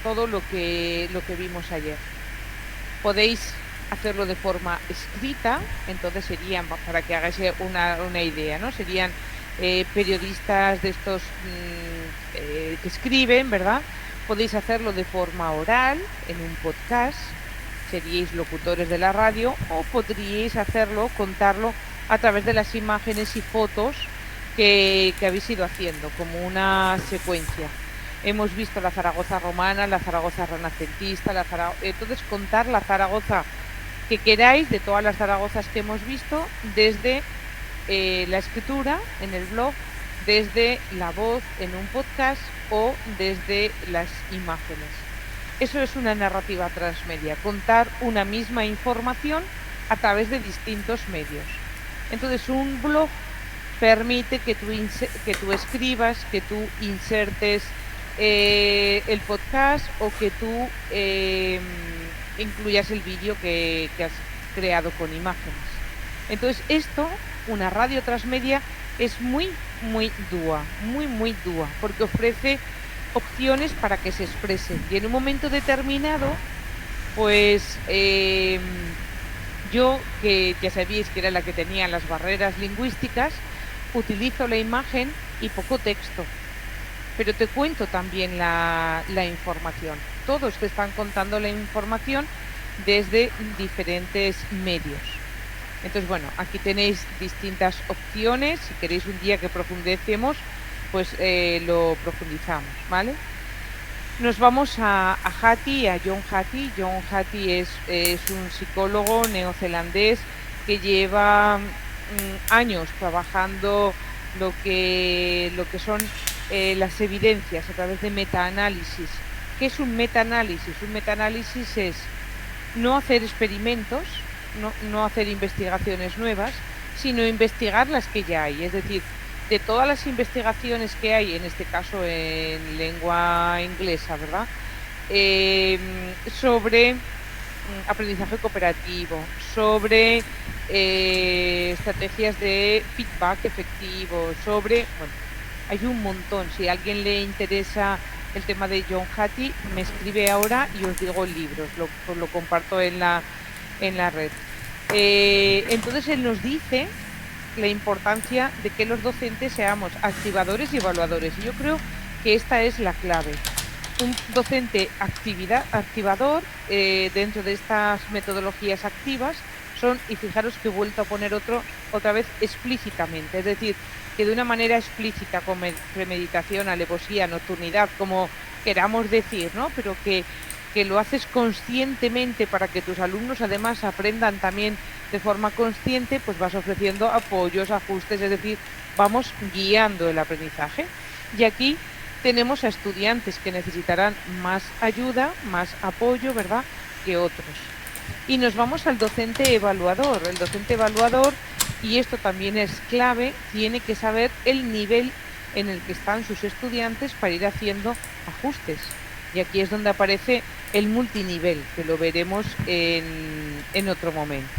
todo lo que vimos ayer. Podéis hacerlo de forma escrita, entonces serían, para que hagáis una idea, ¿no? Serían periodistas de estos que escriben, ¿verdad? Podéis hacerlo de forma oral, en un podcast, seríais locutores de la radio, o podríais hacerlo, contarlo a través de las imágenes y fotos que habéis ido haciendo, como una secuencia. Hemos visto la Zaragoza romana, la Zaragoza renacentista, entonces contar la Zaragoza que queráis, de todas las Zaragozas que hemos visto, desde la escritura en el blog, desde la voz en un podcast o desde las imágenes. Eso es una narrativa transmedia, contar una misma información a través de distintos medios. Entonces, un blog permite que tú escribas, que tú insertes el podcast o que tú incluyas el vídeo que has creado con imágenes. Entonces, una radio transmedia, es muy dúa, muy dúa, porque ofrece opciones para que se expresen. Y en un momento determinado, pues yo, que ya sabíais que era la que tenía las barreras lingüísticas, utilizo la imagen y poco texto. Pero te cuento también la información. Todos te están contando la información desde diferentes medios. Entonces, bueno, aquí tenéis distintas opciones. Si queréis un día que profundicemos, pues lo profundizamos, ¿vale? Nos vamos a Hattie, a John Hattie. John Hattie es un psicólogo neozelandés que lleva años trabajando lo que son las evidencias a través de metaanálisis. ¿Qué es un metaanálisis? Un metaanálisis es no hacer experimentos, no hacer investigaciones nuevas, sino investigar las que ya hay. Es decir, de todas las investigaciones que hay, en este caso en lengua inglesa, ¿verdad? Sobre aprendizaje cooperativo, sobre estrategias de feedback efectivo, bueno, hay un montón. Si a alguien le interesa el tema de John Hattie, me escribe ahora y os digo libros, lo comparto en la red. Entonces él nos dice la importancia de que los docentes seamos activadores y evaluadores. Y yo creo que esta es la clave. Un docente activador dentro de estas metodologías activas son, y fijaros que he vuelto a poner otra vez explícitamente, es decir, que de una manera explícita, con premeditación, alevosía, nocturnidad, como queramos decir, ¿no? Pero que que lo haces conscientemente para que tus alumnos además aprendan también de forma consciente, pues vas ofreciendo apoyos, ajustes, es decir, vamos guiando el aprendizaje. Y aquí tenemos a estudiantes que necesitarán más ayuda, más apoyo, ¿verdad?, que otros. Y nos vamos al docente evaluador. El docente evaluador, y esto también es clave, tiene que saber el nivel en el que están sus estudiantes para ir haciendo ajustes. Y aquí es donde aparece el multinivel, que lo veremos en otro momento,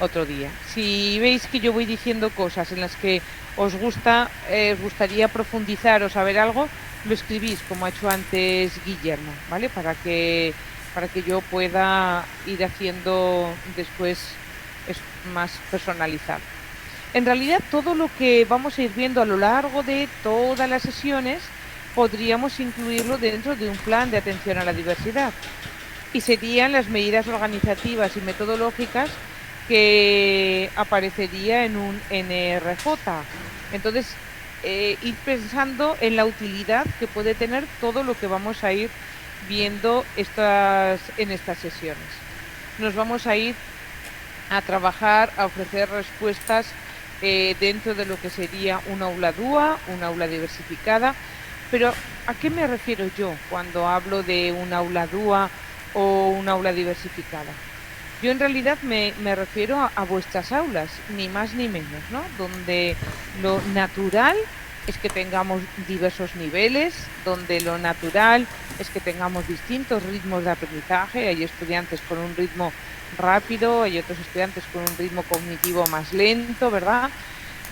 otro día. Si veis que yo voy diciendo cosas en las que os gustaría profundizar o saber algo, lo escribís, como ha hecho antes Guillermo, ¿vale? Para que yo pueda ir haciendo después es más personalizado. En realidad, todo lo que vamos a ir viendo a lo largo de todas las sesiones podríamos incluirlo dentro de un plan de atención a la diversidad. Y serían las medidas organizativas y metodológicas que aparecería en un NRJ. Entonces, ir pensando en la utilidad que puede tener todo lo que vamos a ir viendo en estas sesiones. Nos vamos a ir a trabajar, a ofrecer respuestas dentro de lo que sería un aula DUA, un aula diversificada. Pero, ¿a qué me refiero yo cuando hablo de un aula DUA o un aula diversificada? Yo en realidad me refiero a vuestras aulas, ni más ni menos, ¿no? Donde lo natural es que tengamos diversos niveles, donde lo natural es que tengamos distintos ritmos de aprendizaje. Hay estudiantes con un ritmo rápido, hay otros estudiantes con un ritmo cognitivo más lento, ¿verdad?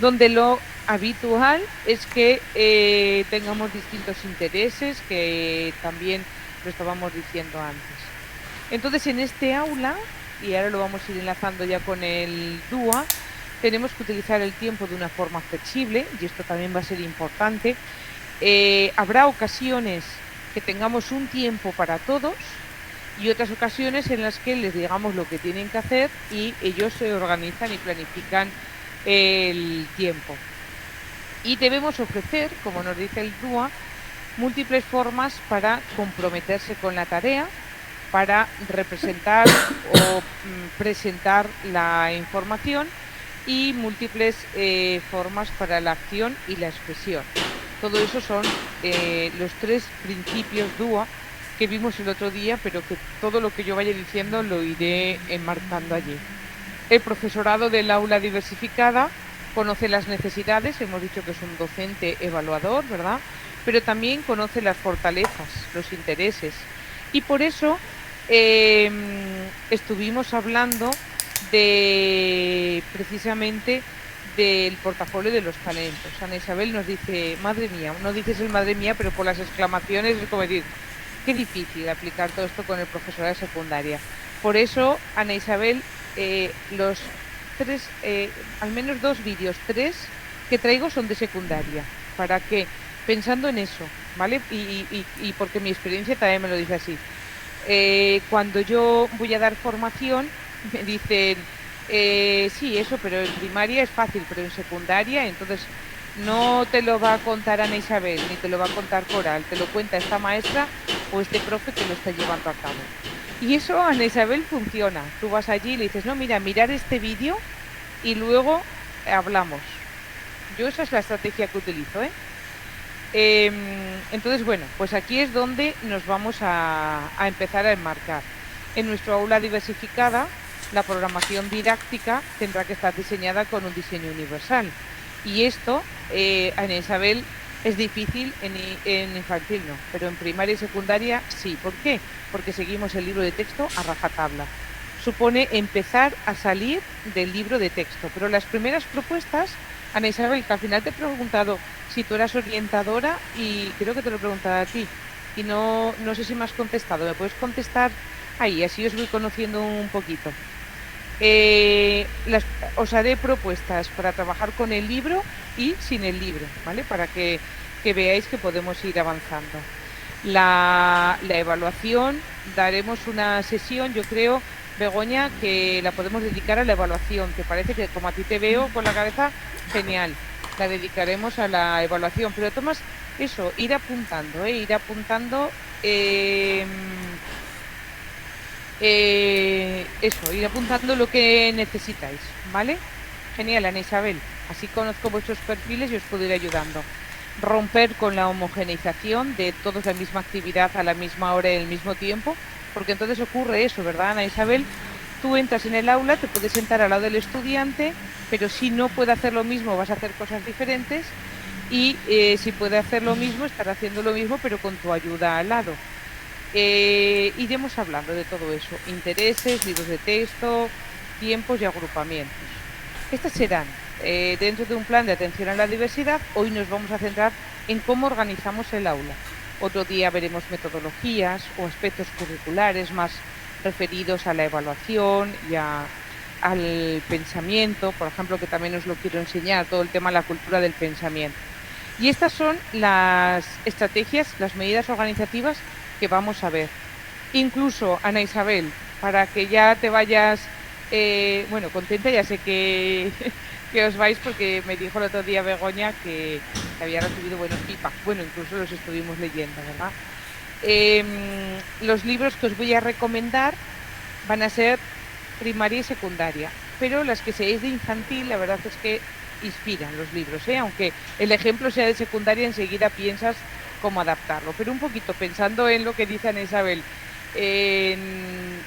Donde lo habitual es que tengamos distintos intereses, que también lo estábamos diciendo antes. Entonces, en este aula, y ahora lo vamos a ir enlazando ya con el DUA, tenemos que utilizar el tiempo de una forma flexible, y esto también va a ser importante. Habrá ocasiones que tengamos un tiempo para todos y otras ocasiones en las que les digamos lo que tienen que hacer y ellos se organizan y planifican el tiempo. Y debemos ofrecer, como nos dice el DUA, múltiples formas para comprometerse con la tarea, para representar o presentar la información, y múltiples formas para la acción y la expresión. Todo eso son los 3 principios DUA que vimos el otro día, pero que todo lo que yo vaya diciendo lo iré enmarcando allí. El profesorado del aula diversificada conoce las necesidades, hemos dicho que es un docente evaluador, ¿verdad? Pero también conoce las fortalezas, los intereses. Y por eso estuvimos hablando precisamente del portafolio de los talentos. Ana Isabel nos dice, madre mía, no dices el madre mía, pero por las exclamaciones es como decir, qué difícil aplicar todo esto con el profesorado de secundaria. Por eso, Ana Isabel, los 3, al menos 2 vídeos, 3 que traigo son de secundaria, para que, pensando en eso, ¿vale? Y porque mi experiencia también me lo dice así. Cuando yo voy a dar formación, me dicen, sí, eso, pero en primaria es fácil, pero en secundaria, entonces no te lo va a contar Ana Isabel, ni te lo va a contar Coral, te lo cuenta esta maestra o este profe que lo está llevando a cabo. Y eso, Ana Isabel, funciona. Tú vas allí y le dices, no, mira, mirar este vídeo y luego hablamos. Yo esa es la estrategia que utilizo, ¿eh? Entonces, bueno, pues aquí es donde nos vamos a empezar a enmarcar. En nuestro aula diversificada, la programación didáctica tendrá que estar diseñada con un diseño universal. Y esto, Ana Isabel, es difícil en infantil no, pero en primaria y secundaria sí. ¿Por qué? Porque seguimos el libro de texto a rajatabla. Supone empezar a salir del libro de texto, pero las primeras propuestas, Ana Isabel, que al final te he preguntado si tú eras orientadora y creo que te lo he preguntado a ti y no sé si me has contestado. ¿Me puedes contestar ahí? Así os voy conociendo un poquito. Os haré propuestas para trabajar con el libro y sin el libro, ¿vale? Para que veáis que podemos ir avanzando. La evaluación, daremos una sesión, yo creo, Begoña, que la podemos dedicar a la evaluación, que parece que como a ti te veo con la cabeza, genial, la dedicaremos a la evaluación, pero Tomás, eso, ir apuntando Eso, ir apuntando lo que necesitáis, ¿vale? Genial, Ana Isabel. Así conozco vuestros perfiles y os puedo ir ayudando. Romper con la homogeneización de todos la misma actividad a la misma hora y al mismo tiempo, porque entonces ocurre eso, ¿verdad, Ana Isabel? Tú entras en el aula, te puedes sentar al lado del estudiante, pero si no puede hacer lo mismo, vas a hacer cosas diferentes y si puede hacer lo mismo, estará haciendo lo mismo, pero con tu ayuda al lado. Iremos hablando de todo eso, intereses, libros de texto, tiempos y agrupamientos. Estas serán dentro de un plan de atención a la diversidad. Hoy nos vamos a centrar en cómo organizamos el aula. Otro día veremos metodologías o aspectos curriculares más referidos a la evaluación y al pensamiento, por ejemplo, que también os lo quiero enseñar, todo el tema de la cultura del pensamiento. Y estas son las estrategias, las medidas organizativas que vamos a ver. Incluso, Ana Isabel, para que ya te vayas, bueno, contenta, ya sé que, que os vais porque me dijo el otro día Begoña que había recibido buenos feedback. Bueno, incluso los estuvimos leyendo, ¿verdad? Los libros que os voy a recomendar van a ser primaria y secundaria, pero las que seáis de infantil, la verdad es que inspiran los libros, ¿eh? Aunque el ejemplo sea de secundaria, enseguida piensas cómo adaptarlo, pero un poquito pensando en lo que dice Ana Isabel, en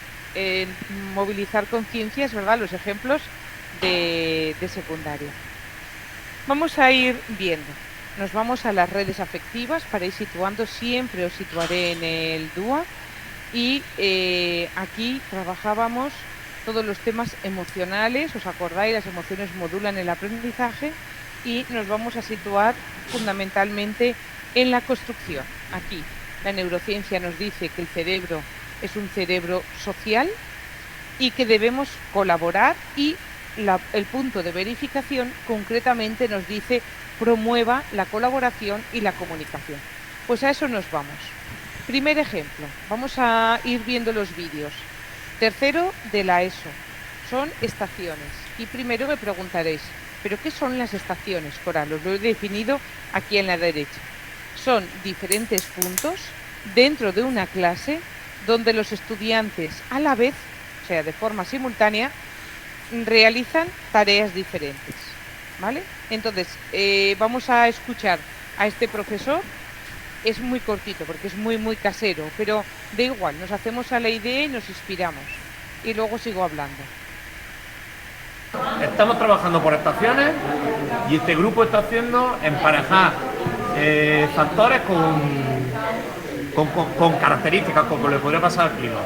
movilizar conciencias, ¿verdad? Los ejemplos de secundaria. Vamos a ir viendo. Nos vamos a las redes afectivas para ir situando. Siempre os situaré en el DUA. Y aquí trabajábamos todos los temas emocionales. ¿Os acordáis? Las emociones modulan el aprendizaje. Y nos vamos a situar fundamentalmente en la construcción. Aquí la neurociencia nos dice que el cerebro es un cerebro social y que debemos colaborar, y el punto de verificación concretamente nos dice promueva la colaboración y la comunicación. Pues a eso nos vamos. Primer ejemplo, vamos a ir viendo los vídeos. Tercero de la ESO, son estaciones. Y primero me preguntaréis, ¿pero qué son las estaciones, Coral? Os lo he definido aquí en la derecha. Son diferentes puntos dentro de una clase donde los estudiantes a la vez, o sea, de forma simultánea, realizan tareas diferentes, ¿vale? Entonces, vamos a escuchar a este profesor. Es muy cortito porque es muy casero, pero da igual, nos hacemos a la idea y nos inspiramos. Y luego sigo hablando. Estamos trabajando por estaciones y este grupo está haciendo emparejar factores con características, como le podría pasar al clima.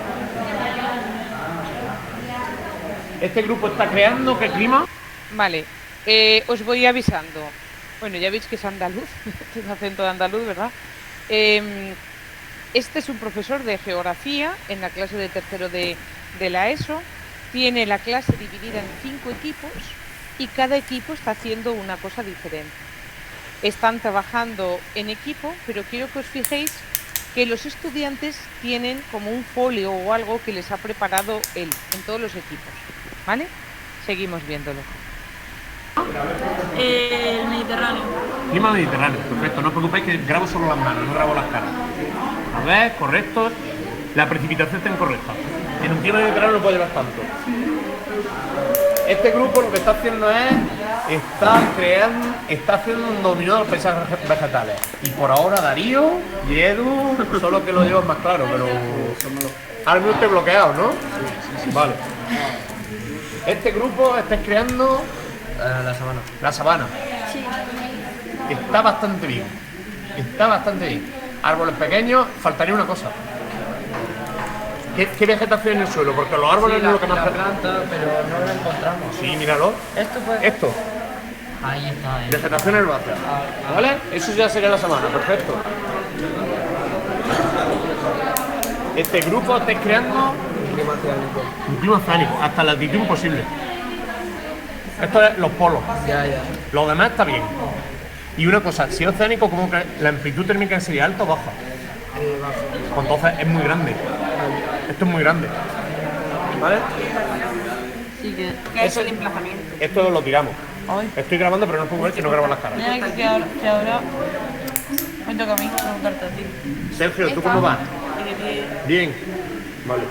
Este grupo está creando ¿qué clima? Vale, os voy avisando. Bueno, ya veis que es andaluz, tiene acento de andaluz, ¿verdad? Este es un profesor de geografía en la clase de tercero de la ESO. Tiene la clase dividida en 5 equipos y cada equipo está haciendo una cosa diferente. Están trabajando en equipo, pero quiero que os fijéis que los estudiantes tienen como un folio o algo que les ha preparado él en todos los equipos, ¿vale? Seguimos viéndolo. El Mediterráneo. Clima mediterráneo, perfecto. No os preocupéis que grabo solo las manos, no grabo las caras. A ver, correcto. La precipitación está incorrecta. En un clima mediterráneo no puede llevar tanto. Este grupo lo que está haciendo es está haciendo un dominio de los paisajes vegetales. Y por ahora Darío y Edu son los que lo llevan más claro, pero ahora mismo estoy bloqueado, ¿no? Sí. Vale. Este grupo está creando La sabana. la sabana. Sí. Está bastante bien. Está bastante bien. Árboles pequeños, faltaría una cosa. ¿Qué vegetación en el suelo? Porque los árboles no es lo que más... La planta, pero no la encontramos. Sí, míralo. Esto pues... Esto, Ahí está. vegetación herbácea. ¿Vale? Eso ya sería la sabana, perfecto. Este grupo está creando Clima oceánico. un clima oceánico, hasta la altitud imposible. Esto es los polos. Ya. Lo demás está bien. Y una cosa, si es oceánico, ¿cómo que la amplitud térmica sería alta o baja? Bajo. Pues entonces es muy grande. Esto es muy grande. ¿Vale? Sí, que es el emplazamiento. Esto lo tiramos. Ay. Estoy grabando, pero no puedo ver que no grabo las caras. Mira que ahora me toca a mí preguntarte a ti. Sergio, ¿tú cómo vas? Bien. Vale.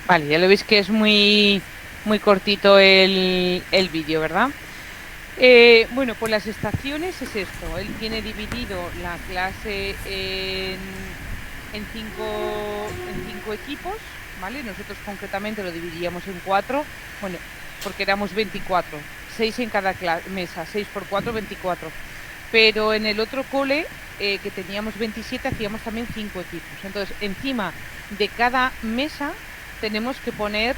Vale, ya lo veis que es muy, muy cortito el vídeo, ¿verdad? Bueno, pues las estaciones es esto. Él tiene dividido la clase en cinco equipos, ¿vale? Nosotros concretamente lo dividíamos en 4, bueno, porque éramos 24, 6 en cada mesa, 6 por 4, 24. Pero en el otro cole, que teníamos 27, hacíamos también 5 equipos. Entonces, encima de cada mesa tenemos que poner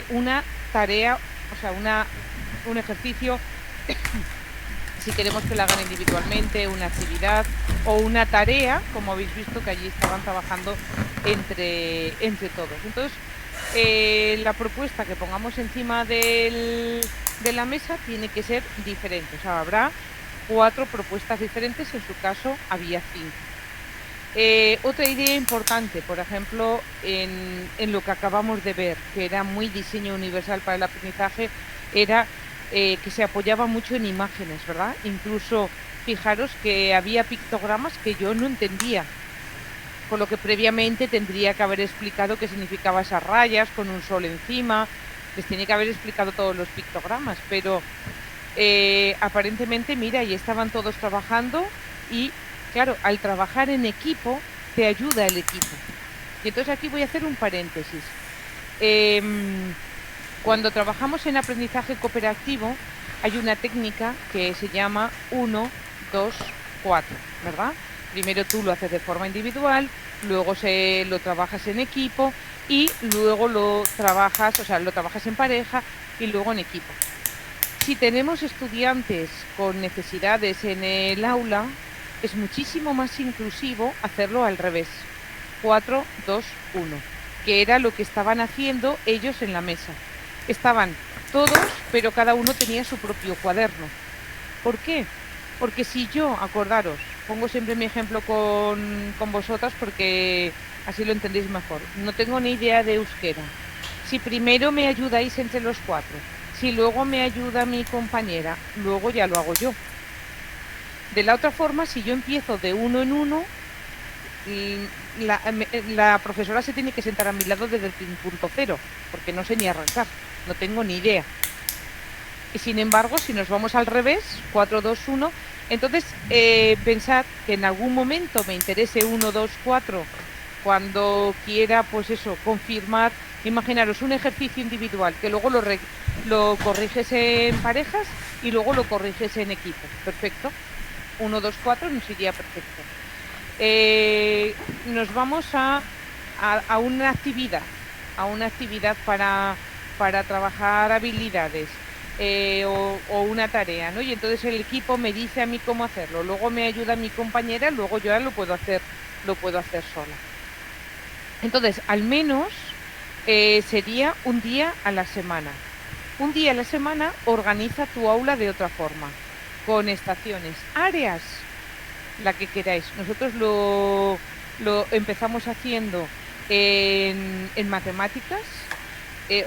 una tarea, o sea, un ejercicio, si queremos que la hagan individualmente, una actividad o una tarea, como habéis visto que allí estaban trabajando entre todos. Entonces, la propuesta que pongamos encima de la mesa tiene que ser diferente. O sea, habrá 4 propuestas diferentes, en su caso había 5. Otra idea importante, por ejemplo, en lo que acabamos de ver, que era muy diseño universal para el aprendizaje, era que se apoyaba mucho en imágenes, ¿verdad? Incluso, fijaros que había pictogramas que yo no entendía, con lo que previamente tendría que haber explicado qué significaba esas rayas con un sol encima, les tenía que haber explicado todos los pictogramas, pero aparentemente, mira, y estaban todos trabajando y, claro, al trabajar en equipo, te ayuda el equipo. Y entonces aquí voy a hacer un paréntesis. Cuando trabajamos en aprendizaje cooperativo, hay una técnica que se llama 1, 2, 4, ¿verdad? Primero tú lo haces de forma individual, luego lo trabajas en equipo y luego lo trabajas en pareja y luego en equipo. Si tenemos estudiantes con necesidades en el aula, es muchísimo más inclusivo hacerlo al revés. 4, 2, 1, que era lo que estaban haciendo ellos en la mesa. Estaban todos, pero cada uno tenía su propio cuaderno. ¿Por qué? Porque si yo, acordaros, pongo siempre mi ejemplo con vosotras porque así lo entendéis mejor. No tengo ni idea de euskera. Si primero me ayudáis entre los 4, si luego me ayuda mi compañera, luego ya lo hago yo. De la otra forma, si yo empiezo de uno en uno, la profesora se tiene que sentar a mi lado desde el punto cero, porque no sé ni arrancar, no tengo ni idea. Y sin embargo, si nos vamos al revés, 4, 2, 1, entonces pensad que en algún momento me interese 1, 2, 4, cuando quiera, pues eso, confirmar, imaginaros un ejercicio individual, que luego lo corriges en parejas y luego lo corriges en equipo. Perfecto. 1, 2, 4 nos iría perfecto. Nos vamos a una actividad, para trabajar habilidades o una tarea, ¿no? Y entonces el equipo me dice a mí cómo hacerlo, luego me ayuda mi compañera, luego yo ya lo puedo hacer sola. Entonces, al menos sería un día a la semana. Un día a la semana organiza tu aula de otra forma, con estaciones, áreas, la que queráis. Nosotros lo empezamos haciendo en matemáticas.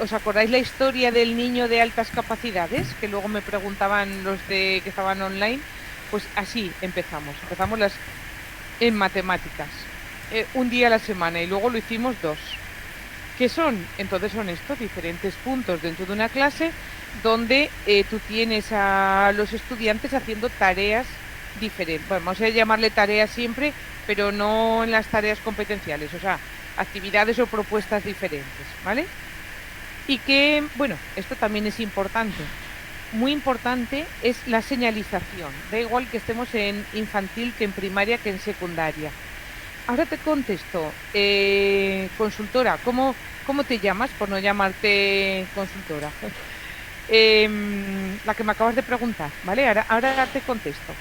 ¿Os acordáis la historia del niño de altas capacidades? Que luego me preguntaban los que estaban online. Pues así empezamos en matemáticas. Un día a la semana y luego lo hicimos 2. ¿Qué son? Entonces son estos diferentes puntos dentro de una clase donde tú tienes a los estudiantes haciendo tareas diferentes. Bueno, vamos a llamarle tareas siempre, pero no en las tareas competenciales, o sea, actividades o propuestas diferentes, ¿vale? Y que, bueno, esto también es importante. Muy importante es la señalización. Da igual que estemos en infantil, que en primaria, que en secundaria. Ahora te contesto, consultora, ¿cómo te llamas? Por no llamarte consultora. La que me acabas de preguntar, ¿vale? Ahora te contesto.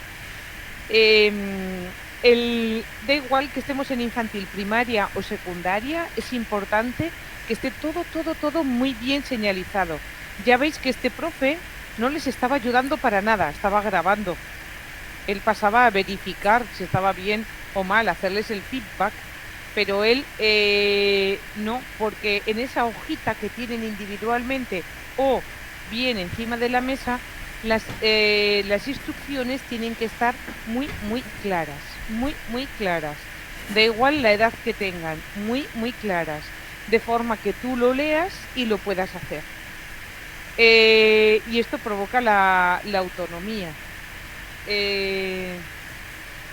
Da igual que estemos en infantil, primaria o secundaria, es importante que esté todo muy bien señalizado. Ya veis que este profe no les estaba ayudando para nada, estaba grabando. Él pasaba a verificar si estaba bien o mal, hacerles el feedback, pero él no, porque en esa hojita que tienen individualmente o bien encima de la mesa, las instrucciones tienen que estar muy claras, muy claras. da igual la edad que tengan, muy, muy claras, de forma que tú lo leas y lo puedas hacer. Y esto provoca la autonomía. Eh,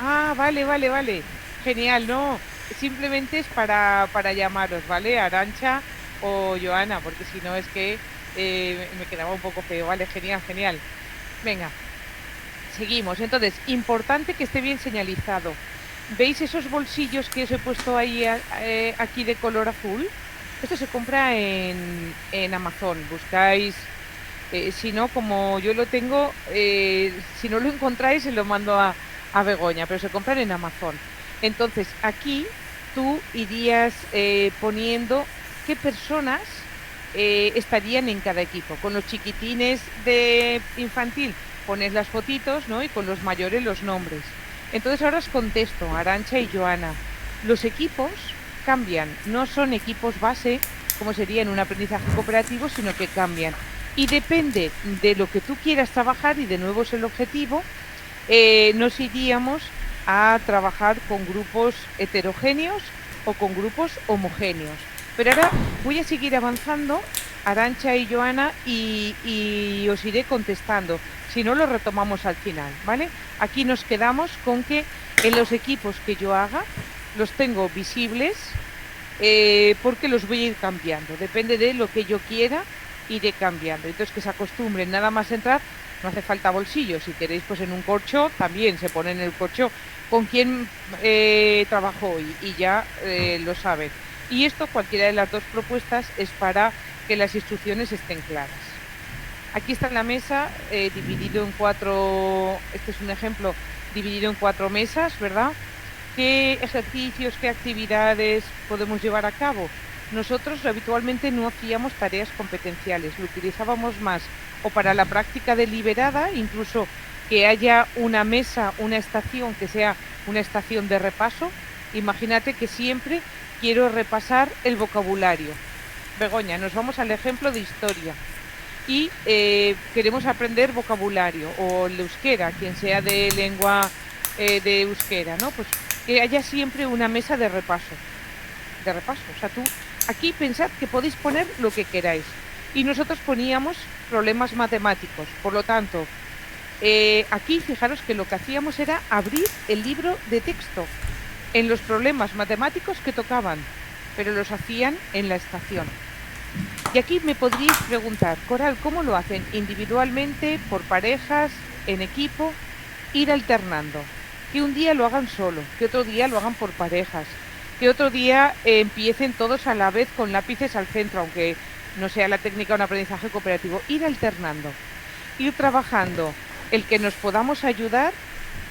vale, vale, vale. Genial, no. Simplemente es para llamaros, ¿vale? Arancha o Joana, porque si no es que me quedaba un poco feo. Vale, genial, genial. Venga, seguimos. Entonces, importante que esté bien señalizado. ¿Veis esos bolsillos que os he puesto ahí aquí de color azul? Esto se compra en Amazon. Buscáis, si no, como yo lo tengo, si no lo encontráis, se lo mando a Begoña, pero se compran en Amazon. Entonces, aquí tú irías poniendo qué personas estarían en cada equipo. Con los chiquitines de infantil pones las fotitos, ¿no? Y con los mayores los nombres. Entonces ahora os contesto, Arancha y Joana. Los equipos cambian, no son equipos base, como sería en un aprendizaje cooperativo, sino que cambian. Y depende de lo que tú quieras trabajar, y de nuevo es el objetivo, nos iríamos a trabajar con grupos heterogéneos o con grupos homogéneos. Pero ahora voy a seguir avanzando, Arancha y Joana, y os iré contestando. Si no, lo retomamos al final, ¿vale? Aquí nos quedamos con que en los equipos que yo haga los tengo visibles, porque los voy a ir cambiando. Depende de lo que yo quiera, iré cambiando. Entonces, que se acostumbren nada más entrar. No hace falta bolsillos. Si queréis, pues en un corcho también se pone en el corcho con quién trabajo hoy, y ya lo saben. Y esto, cualquiera de las dos propuestas, es para que las instrucciones estén claras. Aquí está en la mesa, dividido en 4, este es un ejemplo, dividido en 4 mesas, ¿verdad? ¿Qué ejercicios, qué actividades podemos llevar a cabo? Nosotros habitualmente no hacíamos tareas competenciales, lo utilizábamos más o para la práctica deliberada, incluso que haya una mesa, una estación que sea una estación de repaso. Imagínate que siempre quiero repasar el vocabulario. Begoña, nos vamos al ejemplo de historia y queremos aprender vocabulario, o el euskera, quien sea de lengua de euskera, ¿no? Pues que haya siempre una mesa de repaso. De repaso, o sea, tú aquí pensad que podéis poner lo que queráis. Y nosotros poníamos problemas matemáticos, por lo tanto, aquí fijaros que lo que hacíamos era abrir el libro de texto en los problemas matemáticos que tocaban, pero los hacían en la estación. Y aquí me podríais preguntar, Coral, ¿cómo lo hacen? Individualmente, por parejas, en equipo, ir alternando. Que un día lo hagan solo, que otro día lo hagan por parejas, que otro día empiecen todos a la vez con lápices al centro, aunque no sea la técnica de un aprendizaje cooperativo. Ir alternando, ir trabajando el que nos podamos ayudar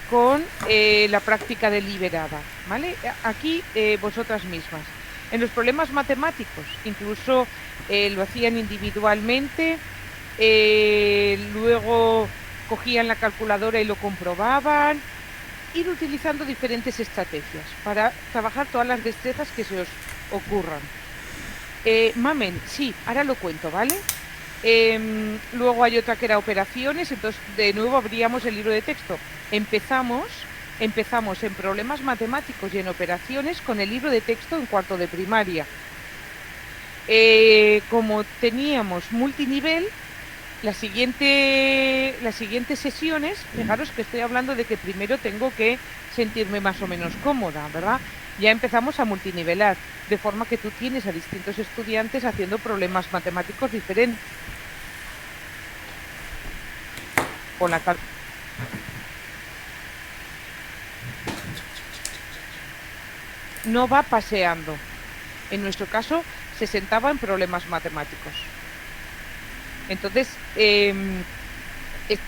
con la práctica deliberada, ¿vale? Aquí vosotras mismas. En los problemas matemáticos, incluso lo hacían individualmente, luego cogían la calculadora y lo comprobaban. Ir utilizando diferentes estrategias para trabajar todas las destrezas que se os ocurran. Mamen, sí, ahora lo cuento, ¿vale? Luego hay otra que era operaciones, entonces de nuevo abríamos el libro de texto. Empezamos en problemas matemáticos y en operaciones con el libro de texto en cuarto de primaria. Como teníamos multinivel, las siguientes sesiones, fijaros que estoy hablando de que primero tengo que sentirme más o menos cómoda, ¿verdad? Ya empezamos a multinivelar, de forma que tú tienes a distintos estudiantes haciendo problemas matemáticos diferentes. Con la no va paseando. En nuestro caso, se sentaba en problemas matemáticos. Entonces,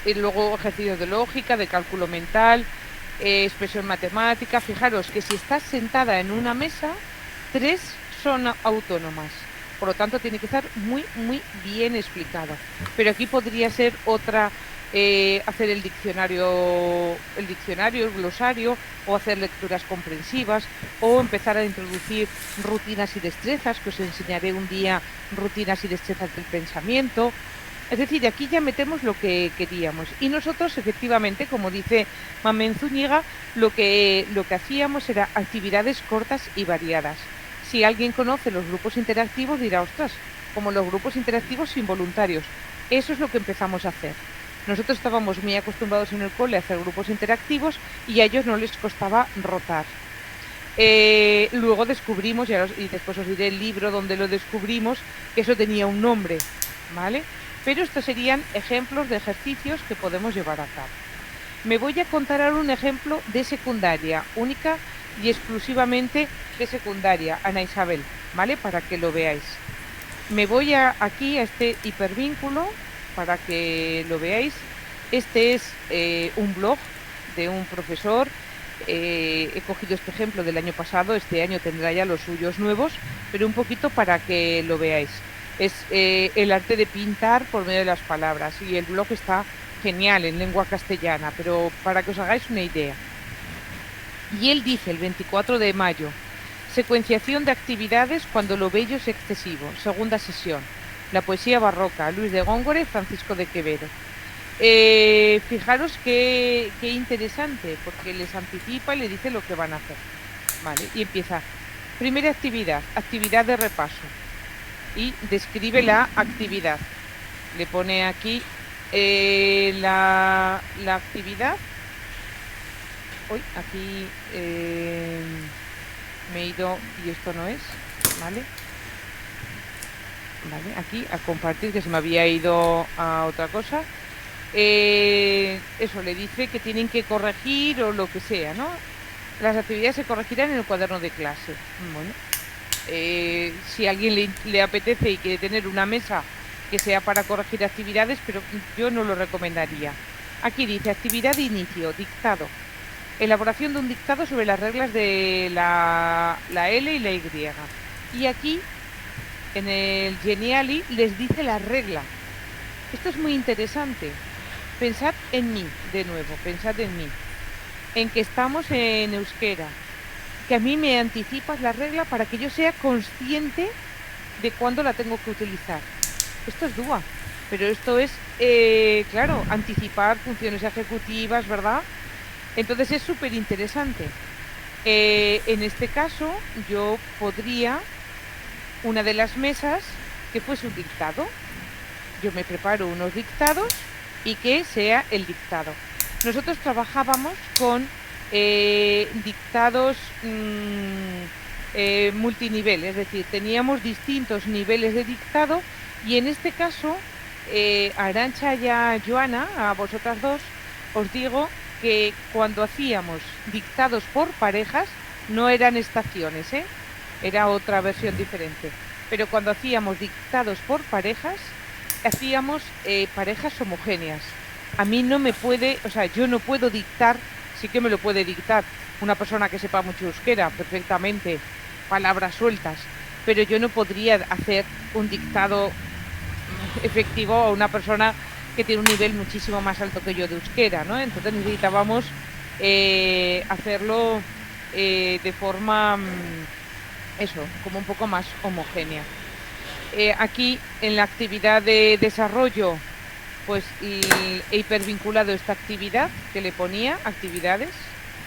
luego ejercicios de lógica, de cálculo mental, expresión matemática. Fijaros que si estás sentada en una mesa, 3 son autónomas. Por lo tanto, tiene que estar muy, muy bien explicado. Pero aquí podría ser otra, hacer el diccionario, el glosario, o hacer lecturas comprensivas, o empezar a introducir rutinas y destrezas, que os enseñaré un día, rutinas y destrezas del pensamiento. Es decir, aquí ya metemos lo que queríamos. Y nosotros, efectivamente, como dice Mamen Zúñiga, lo que hacíamos era actividades cortas y variadas. Si alguien conoce los grupos interactivos, dirá, ostras, como los grupos interactivos involuntarios. Eso es lo que empezamos a hacer. Nosotros estábamos muy acostumbrados en el cole a hacer grupos interactivos y a ellos no les costaba rotar. Luego descubrimos, y después os diré el libro donde lo descubrimos, que eso tenía un nombre, ¿vale? Pero estos serían ejemplos de ejercicios que podemos llevar a cabo. Me voy a contar ahora un ejemplo de secundaria, única y exclusivamente de secundaria, Ana Isabel, ¿vale? Para que lo veáis. Me voy aquí a este hipervínculo para que lo veáis. Este es un blog de un profesor. He cogido este ejemplo del año pasado, este año tendrá ya los suyos nuevos, pero un poquito para que lo veáis. Es el arte de pintar por medio de las palabras y el blog está genial en lengua castellana, pero para que os hagáis una idea. Y él dice el 24 de mayo, secuenciación de actividades cuando lo bello es excesivo, segunda sesión, la poesía barroca, Luis de Góngora y Francisco de Quevedo. Fijaros qué interesante, porque les anticipa y le dice lo que van a hacer, ¿vale? Y empieza, primera actividad, actividad de repaso, y describe la actividad. Le pone aquí la actividad. Uy, aquí me he ido y esto no es, ¿vale? Vale, aquí a compartir, que se me había ido a otra cosa. Eso, le dice que tienen que corregir o lo que sea, ¿no? Las actividades se corregirán en el cuaderno de clase. Bueno, si a alguien le apetece y quiere tener una mesa que sea para corregir actividades, pero yo no lo recomendaría. Aquí dice, actividad de inicio, dictado. Elaboración de un dictado sobre las reglas de la L y la Y. Y aquí, en el Geniali, les dice la regla. Esto es muy interesante. Pensad en mí, de nuevo, pensad en mí. En que estamos en euskera. Que a mí me anticipas la regla para que yo sea consciente de cuándo la tengo que utilizar. Esto es DUA, pero esto es, claro, anticipar funciones ejecutivas, ¿verdad? Entonces es súper interesante. En este caso, yo podría, una de las mesas, que fuese un dictado. Yo me preparo unos dictados y que sea el dictado. Nosotros trabajábamos con dictados multinivel, es decir, teníamos distintos niveles de dictado y en este caso, a Arantxa y a Joana, a vosotras dos, os digo que cuando hacíamos dictados por parejas, no eran estaciones, era otra versión diferente, pero cuando hacíamos dictados por parejas, hacíamos parejas homogéneas. A mí no me puede, o sea, yo no puedo dictar, sí que me lo puede dictar una persona que sepa mucho euskera perfectamente, palabras sueltas, pero yo no podría hacer un dictado efectivo a una persona que tiene un nivel muchísimo más alto que yo de euskera, ¿no? Entonces necesitábamos hacerlo de forma, eso, como un poco más homogénea. Aquí en la actividad de desarrollo, pues he hipervinculado esta actividad que le ponía, actividades,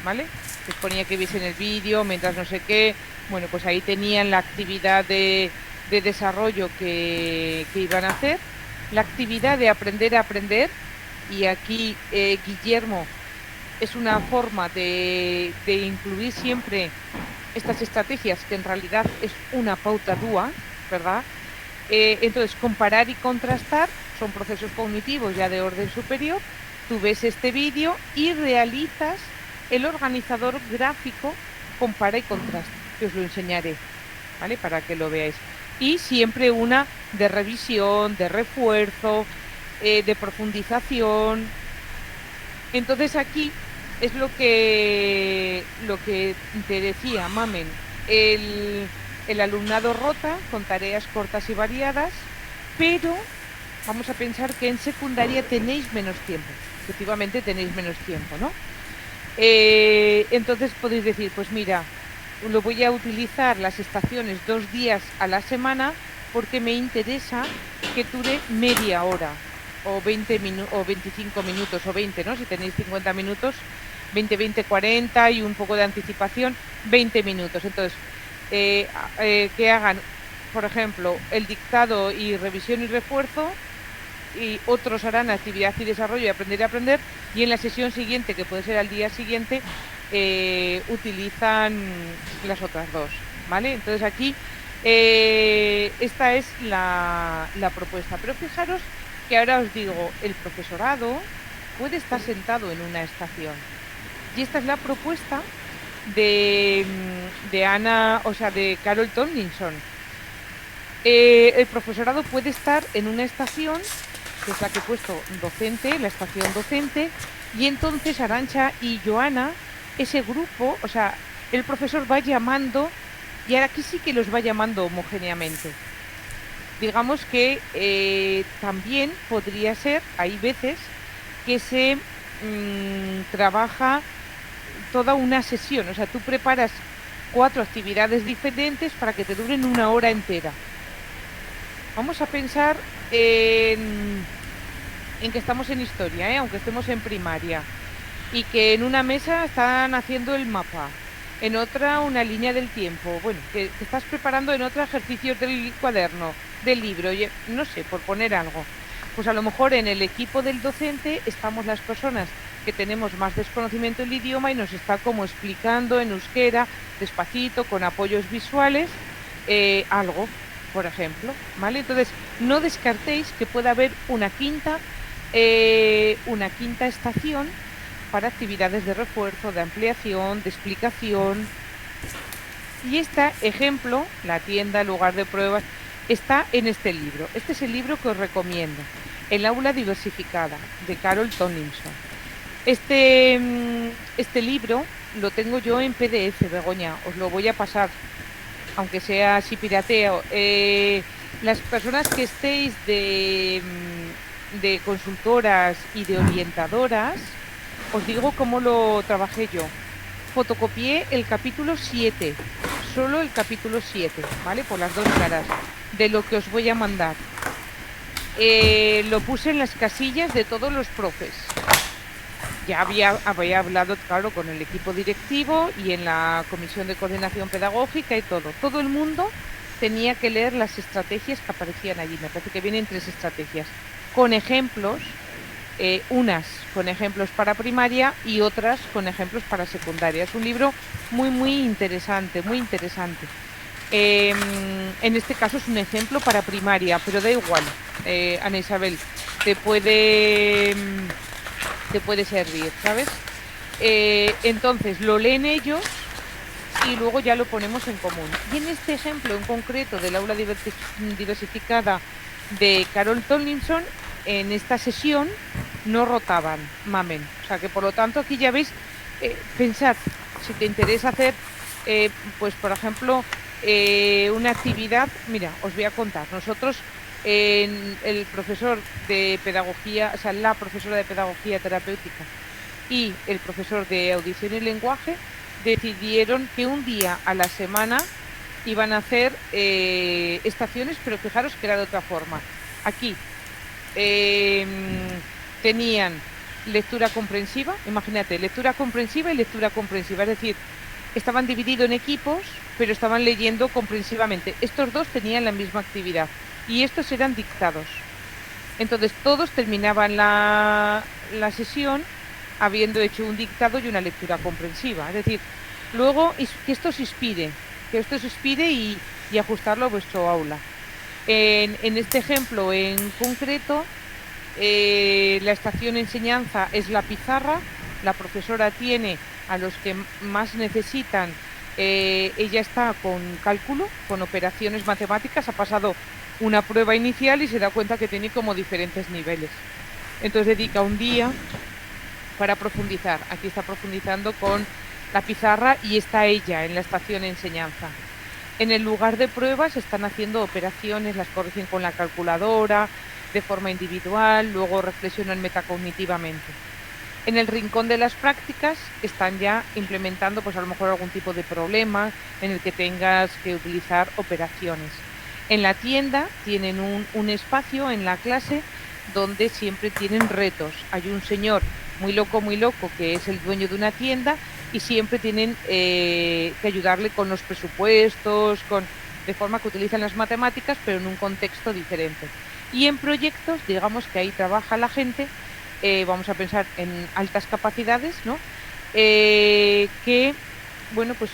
¿vale? Les ponía que viesen el vídeo, mientras no sé qué. Bueno, pues ahí tenían la actividad de desarrollo que iban a hacer. La actividad de aprender a aprender, y aquí Guillermo es una forma de incluir siempre estas estrategias, que en realidad es una pauta DUA, ¿verdad? Entonces, comparar y contrastar son procesos cognitivos ya de orden superior. Tú ves este vídeo y realizas el organizador gráfico compara y contrasta, que os lo enseñaré, ¿vale? Para que lo veáis. Y siempre una de revisión, de refuerzo, de profundización. Entonces aquí es lo que te decía, Mamen, el alumnado rota con tareas cortas y variadas, pero vamos a pensar que en secundaria tenéis menos tiempo. Efectivamente tenéis menos tiempo, ¿no? Entonces podéis decir, pues mira, lo voy a utilizar las estaciones 2 días a la semana porque me interesa que dure media hora. o 25 minutos o 20, ¿no? Si tenéis 50 minutos, 20, 20, 40 y un poco de anticipación, 20 minutos. Entonces, que hagan, por ejemplo, el dictado y revisión y refuerzo, y otros harán actividad y desarrollo y aprender y aprender, y en la sesión siguiente, que puede ser al día siguiente, utilizan las otras dos, ¿vale? Entonces aquí esta es la propuesta, pero fijaros que ahora os digo, el profesorado puede estar sentado en una estación, y esta es la propuesta de Ana, o sea, de Carol Tomlinson. El profesorado puede estar en una estación, que es la que he puesto docente, la estación docente, y entonces Arantxa y Joana, ese grupo, o sea, el profesor va llamando, y ahora aquí sí que los va llamando homogéneamente. Digamos que también podría ser, hay veces, que se trabaja toda una sesión, o sea, tú preparas 4 actividades diferentes para que te duren 1 hora entera. Vamos a pensar en que estamos en historia, aunque estemos en primaria, y que en una mesa están haciendo el mapa, en otra una línea del tiempo, bueno, que estás preparando en otra ejercicios del cuaderno, del libro, no sé, por poner algo. Pues a lo mejor en el equipo del docente estamos las personas que tenemos más desconocimiento del idioma y nos está como explicando en euskera, despacito, con apoyos visuales, algo, por ejemplo, ¿vale? Entonces, no descartéis que pueda haber una quinta estación para actividades de refuerzo, de ampliación, de explicación. Y este ejemplo, la tienda, lugar de pruebas, está en este libro. Este es el libro que os recomiendo, El aula diversificada, de Carol Tomlinson. Este libro lo tengo yo en PDF, Begoña, os lo voy a pasar, aunque sea así pirateo. Las personas que estéis de consultoras y de orientadoras, os digo cómo lo trabajé yo. Fotocopié el capítulo 7, solo el capítulo 7, ¿vale? Por las dos caras de lo que os voy a mandar. Lo puse en las casillas de todos los profes. Ya había hablado, claro, con el equipo directivo y en la comisión de coordinación pedagógica y todo. Todo el mundo tenía que leer las estrategias que aparecían allí. Me parece que vienen 3 estrategias, con ejemplos, unas con ejemplos para primaria y otras con ejemplos para secundaria. Es un libro muy, muy interesante, muy interesante. En este caso es un ejemplo para primaria, pero da igual, Ana Isabel, te puede servir, ¿sabes? Entonces lo leen ellos y luego ya lo ponemos en común. Y en este ejemplo en concreto del aula diversificada de Carol Tomlinson, en esta sesión no rotaban, mamen. O sea que por lo tanto aquí ya veis, pensad, si te interesa hacer, pues por ejemplo, una actividad, mira, os voy a contar. Nosotros, el profesor de pedagogía, o sea, la profesora de pedagogía terapéutica y el profesor de audición y lenguaje decidieron que un día a la semana iban a hacer estaciones, pero fijaros que era de otra forma. Aquí tenían lectura comprensiva, imagínate, lectura comprensiva y lectura comprensiva, es decir, estaban divididos en equipos, pero estaban leyendo comprensivamente. Estos dos tenían la misma actividad y estos eran dictados. Entonces todos terminaban la sesión habiendo hecho un dictado y una lectura comprensiva. Es decir, luego que esto se inspire, y ajustarlo a vuestro aula. En este ejemplo en concreto, la estación enseñanza es la pizarra. La profesora tiene a los que más necesitan, ella está con cálculo, con operaciones matemáticas, ha pasado una prueba inicial y se da cuenta que tiene como diferentes niveles. Entonces dedica un día para profundizar. Aquí está profundizando con la pizarra y está ella en la estación enseñanza. En el lugar de pruebas están haciendo operaciones, las corrigen con la calculadora, de forma individual, luego reflexionan metacognitivamente. En el rincón de las prácticas están ya implementando, pues a lo mejor algún tipo de problema en el que tengas que utilizar operaciones. En la tienda tienen un espacio en la clase donde siempre tienen retos. Hay un señor muy loco, que es el dueño de una tienda y siempre tienen que ayudarle con los presupuestos, de forma que utilizan las matemáticas, pero en un contexto diferente. Y en proyectos, digamos que ahí trabaja la gente, vamos a pensar en altas capacidades, ¿no? Que bueno, pues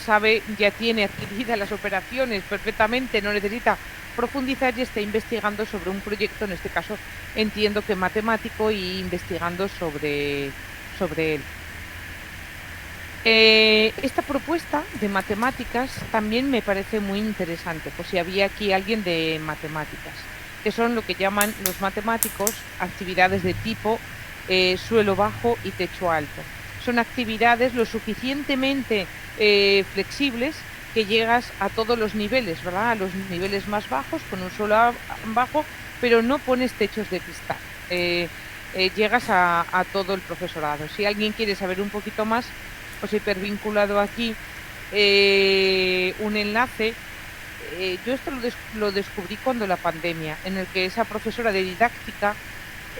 sabe, ya tiene adquiridas las operaciones perfectamente, no necesita profundizar y está investigando sobre un proyecto, en este caso entiendo que matemático, y investigando sobre él. Esta propuesta de matemáticas también me parece muy interesante, pues si había aquí alguien de matemáticas, que son lo que llaman los matemáticos actividades de tipo suelo bajo y techo alto. Son actividades lo suficientemente flexibles que llegas a todos los niveles, ¿verdad? A los niveles más bajos con un suelo bajo, pero no pones techos de cristal. Llegas a todo el profesorado. Si alguien quiere saber un poquito más, os he hipervinculado aquí un enlace. Yo esto lo descubrí cuando la pandemia, en el que esa profesora de didáctica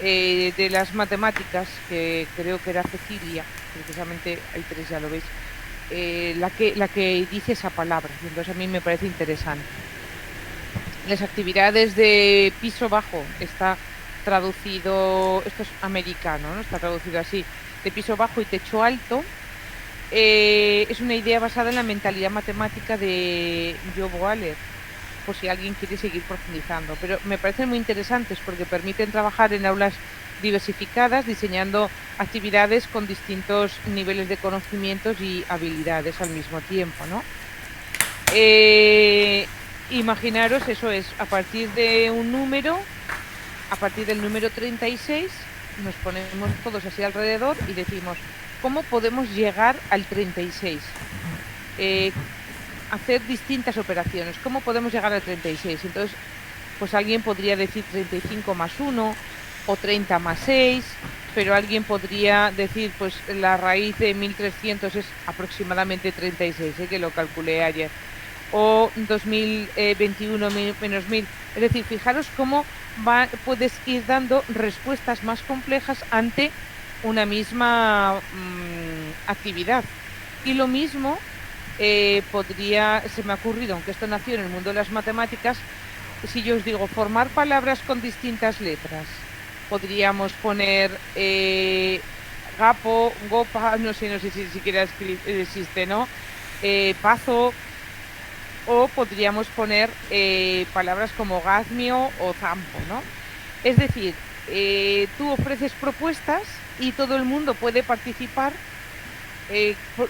de las matemáticas, que creo que era Cecilia, precisamente hay tres, ya lo veis, la que dice esa palabra, y entonces a mí me parece interesante. Las actividades de piso bajo está traducido, esto es americano, ¿no? Está traducido así, de piso bajo y techo alto. Es una idea basada en la mentalidad matemática de Joe Waller, por si alguien quiere seguir profundizando. Pero me parecen muy interesantes porque permiten trabajar en aulas diversificadas, diseñando actividades con distintos niveles de conocimientos y habilidades al mismo tiempo, ¿no? Imaginaros, eso es, a partir de un número, a partir del número 36, nos ponemos todos así alrededor y decimos, ¿cómo podemos llegar al 36? Hacer distintas operaciones. ¿Cómo podemos llegar al 36? Entonces, pues alguien podría decir 35 más 1 o 30 más 6, pero alguien podría decir, pues la raíz de 1300 es aproximadamente 36, que lo calculé ayer. O 2021 menos 1000. Es decir, fijaros cómo puedes ir dando respuestas más complejas ante una misma actividad. Y lo mismo se me ha ocurrido, aunque esto nació en el mundo de las matemáticas, si yo os digo formar palabras con distintas letras, podríamos poner gapo, gopa, no sé si siquiera existe, ¿no? Pazo, o podríamos poner palabras como gazmio o zampo, ¿no? Es decir, tú ofreces propuestas y todo el mundo puede participar.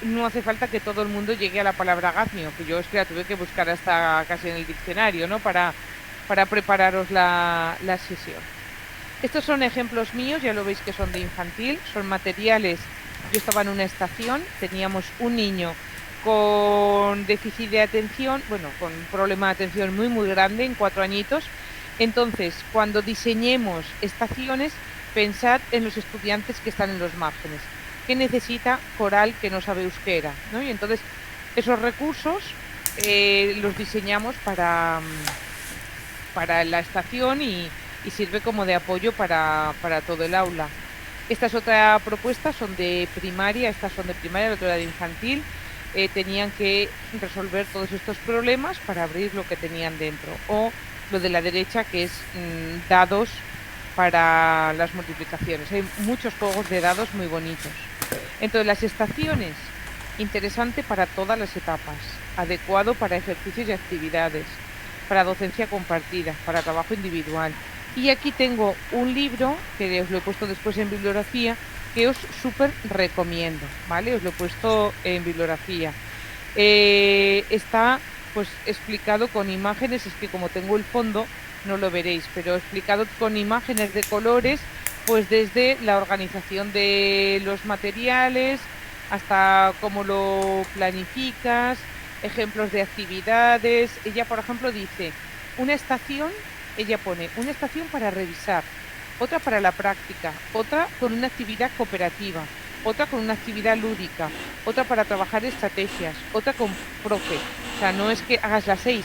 No hace falta que todo el mundo llegue a la palabra gazmio, que yo es que la tuve que buscar hasta casi en el diccionario, ¿no? Para prepararos la sesión. Estos son ejemplos míos, ya lo veis que son de infantil, son materiales. Yo estaba en una estación, teníamos un niño con déficit de atención, bueno, con un problema de atención muy grande, en 4 añitos. Entonces, cuando diseñemos estaciones, pensad en los estudiantes que están en los márgenes. ¿Qué necesita Coral que no sabe euskera, ¿no? Y entonces esos recursos los diseñamos para la estación y sirve como de apoyo para todo el aula. Esta es otra propuesta, son de primaria, estas son de primaria, la otra era de infantil. Tenían que resolver todos estos problemas para abrir lo que tenían dentro. O lo de la derecha, que es dados para las multiplicaciones. Hay muchos juegos de dados muy bonitos. Entonces, las estaciones, interesante para todas las etapas, adecuado para ejercicios y actividades, para docencia compartida, para trabajo individual. Y aquí tengo un libro, que os lo he puesto después en bibliografía, que os súper recomiendo, ¿vale? Os lo he puesto en bibliografía. Está pues explicado con imágenes, es que como tengo el fondo no lo veréis, pero explicado con imágenes de colores, pues desde la organización de los materiales hasta cómo lo planificas, ejemplos de actividades. Ella, por ejemplo, dice, ella pone una estación para revisar, otra para la práctica, otra con una actividad cooperativa, otra con una actividad lúdica, otra para trabajar estrategias, otra con profe. O sea, no es que hagas las 6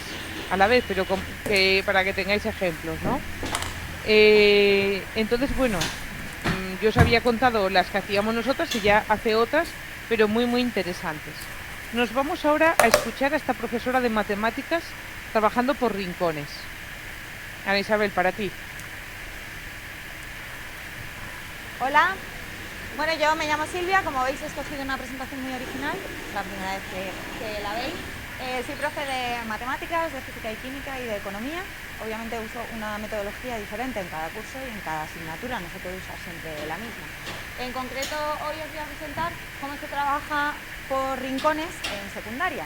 a la vez, pero para que tengáis ejemplos, ¿no? Entonces, bueno, yo os había contado las que hacíamos nosotras y ya hace otras, pero muy, muy interesantes. Nos vamos ahora a escuchar a esta profesora de matemáticas trabajando por rincones. Ana Isabel, para ti. Hola, bueno, yo me llamo Silvia, como veis he escogido una presentación muy original, es la primera vez que la veis. Soy profe de matemáticas, de física y química y de economía. Obviamente uso una metodología diferente en cada curso y en cada asignatura, no se puede usar siempre la misma. En concreto, hoy os voy a presentar cómo se trabaja por rincones en secundaria.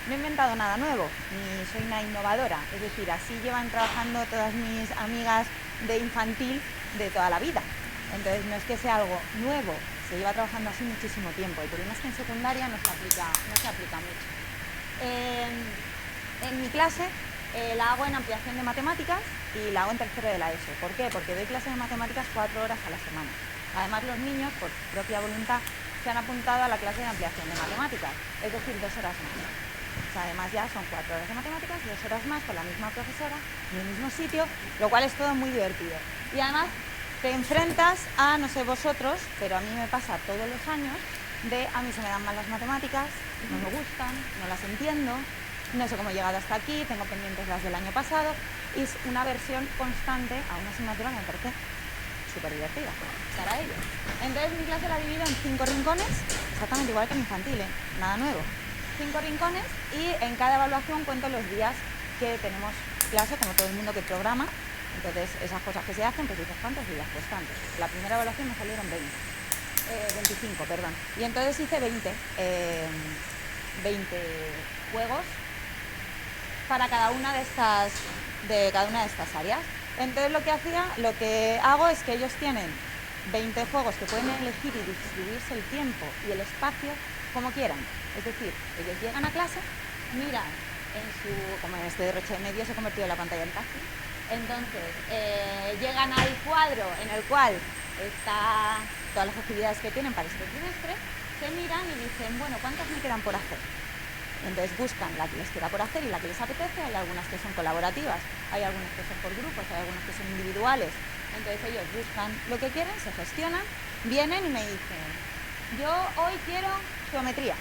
No he inventado nada nuevo, ni soy una innovadora, es decir, así llevan trabajando todas mis amigas de infantil de toda la vida. Entonces no es que sea algo nuevo, se lleva trabajando así muchísimo tiempo. El problema es que en secundaria no se aplica mucho. En mi clase la hago en ampliación de matemáticas y la hago en tercero de la ESO. ¿Por qué? Porque doy clase de matemáticas 4 horas a la semana. Además los niños, por propia voluntad, se han apuntado a la clase de ampliación de matemáticas, es decir, 2 horas más. O sea, además ya son 4 horas de matemáticas, 2 horas más con la misma profesora, en el mismo sitio, lo cual es todo muy divertido. Y además te enfrentas a, no sé vosotros, pero a mí me pasa todos los años, a mí se me dan mal las matemáticas, no me gustan, no las entiendo, no sé cómo he llegado hasta aquí, tengo pendientes las del año pasado, y es una versión constante a una asignatura que me parece súper divertida para ellos. Entonces mi clase la divido en 5 rincones, exactamente igual que en infantil, nada nuevo. 5 rincones y en cada evaluación cuento los días que tenemos clase, como todo el mundo que programa. Entonces, esas cosas que se hacen, pues dices, ¿cuántos días? Pues tantos. La primera evaluación me salieron 25, perdón. Y entonces hice 20 juegos para cada una de estas áreas. Entonces, lo que hago es que ellos tienen 20 juegos que pueden elegir y distribuirse el tiempo y el espacio como quieran. Es decir, ellos llegan a clase, miran como en este derroche de medio se ha convertido en la pantalla en táctil. Entonces, llegan al cuadro en el cual están todas las actividades que tienen para este trimestre, se miran y dicen, bueno, ¿cuántas me quedan por hacer? Entonces buscan la que les queda por hacer y la que les apetece. Hay algunas que son colaborativas, hay algunas que son por grupos, hay algunas que son individuales. Entonces ellos buscan lo que quieren, se gestionan, vienen y me dicen, yo hoy quiero geometría.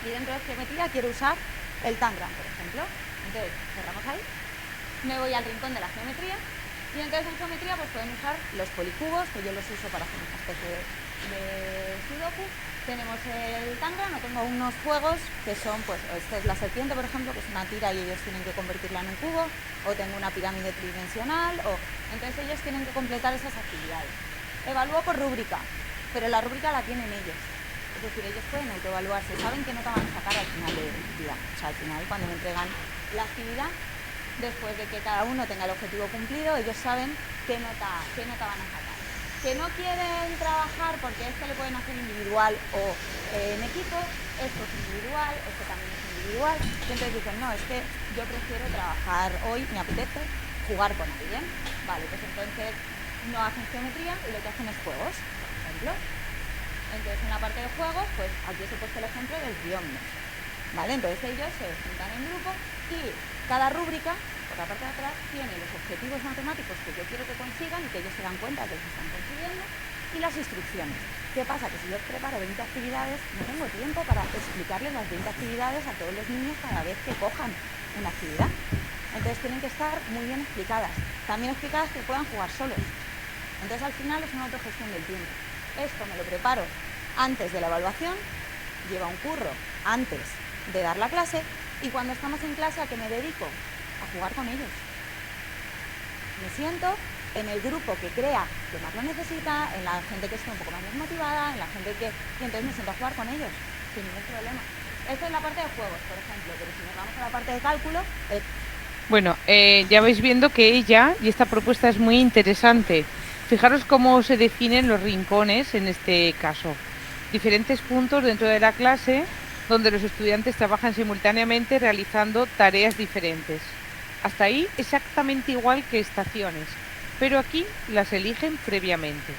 Y dentro de geometría quiero usar el Tangram, por ejemplo. Entonces, cerramos ahí. Me voy al rincón de la geometría y entonces en geometría pues pueden usar los policubos, que yo los uso para hacer una especie de sudoku. Tenemos el Tangram, o tengo unos juegos que son, pues, esta es la serpiente, por ejemplo, que es una tira y ellos tienen que convertirla en un cubo, o tengo una pirámide tridimensional, entonces ellos tienen que completar esas actividades. Evalúo por rúbrica, pero la rúbrica la tienen ellos. Es decir, ellos pueden autoevaluarse, saben qué nota van a sacar al final de la actividad. O sea, al final, cuando me entregan la actividad, después de que cada uno tenga el objetivo cumplido, ellos saben qué nota van a sacar. Que no quieren trabajar porque este le pueden hacer individual o en equipo, esto es individual, este también es individual. Y entonces dicen, no, es que yo prefiero trabajar hoy, me apetece jugar con alguien. Vale, pues entonces no hacen geometría y lo que hacen es juegos, por ejemplo. Entonces en la parte de juegos, pues aquí os he puesto el ejemplo del biomio. ¿Vale? Entonces ellos se juntan en grupo y cada rúbrica, por la parte de atrás, tiene los objetivos matemáticos que yo quiero que consigan y que ellos se dan cuenta de que se están consiguiendo y las instrucciones. ¿Qué pasa? Que si yo preparo 20 actividades, no tengo tiempo para explicarles las 20 actividades a todos los niños cada vez que cojan una actividad. Entonces tienen que estar muy bien explicadas. También explicadas que puedan jugar solos. Entonces al final es una autogestión del tiempo. Esto me lo preparo antes de la evaluación, lleva un curro antes de dar la clase y cuando estamos en clase, ¿a qué me dedico? A jugar con ellos. Me siento en el grupo que crea que más lo necesita, en la gente que esté un poco más desmotivada, en la gente que... Y entonces me siento a jugar con ellos, sin ningún problema. Esto es la parte de juegos, por ejemplo, pero si nos vamos a la parte de cálculo... Bueno, ya vais viendo que ella, y esta propuesta es muy interesante. Fijaros cómo se definen los rincones en este caso. Diferentes puntos dentro de la clase donde los estudiantes trabajan simultáneamente realizando tareas diferentes. Hasta ahí exactamente igual que estaciones, pero aquí las eligen previamente.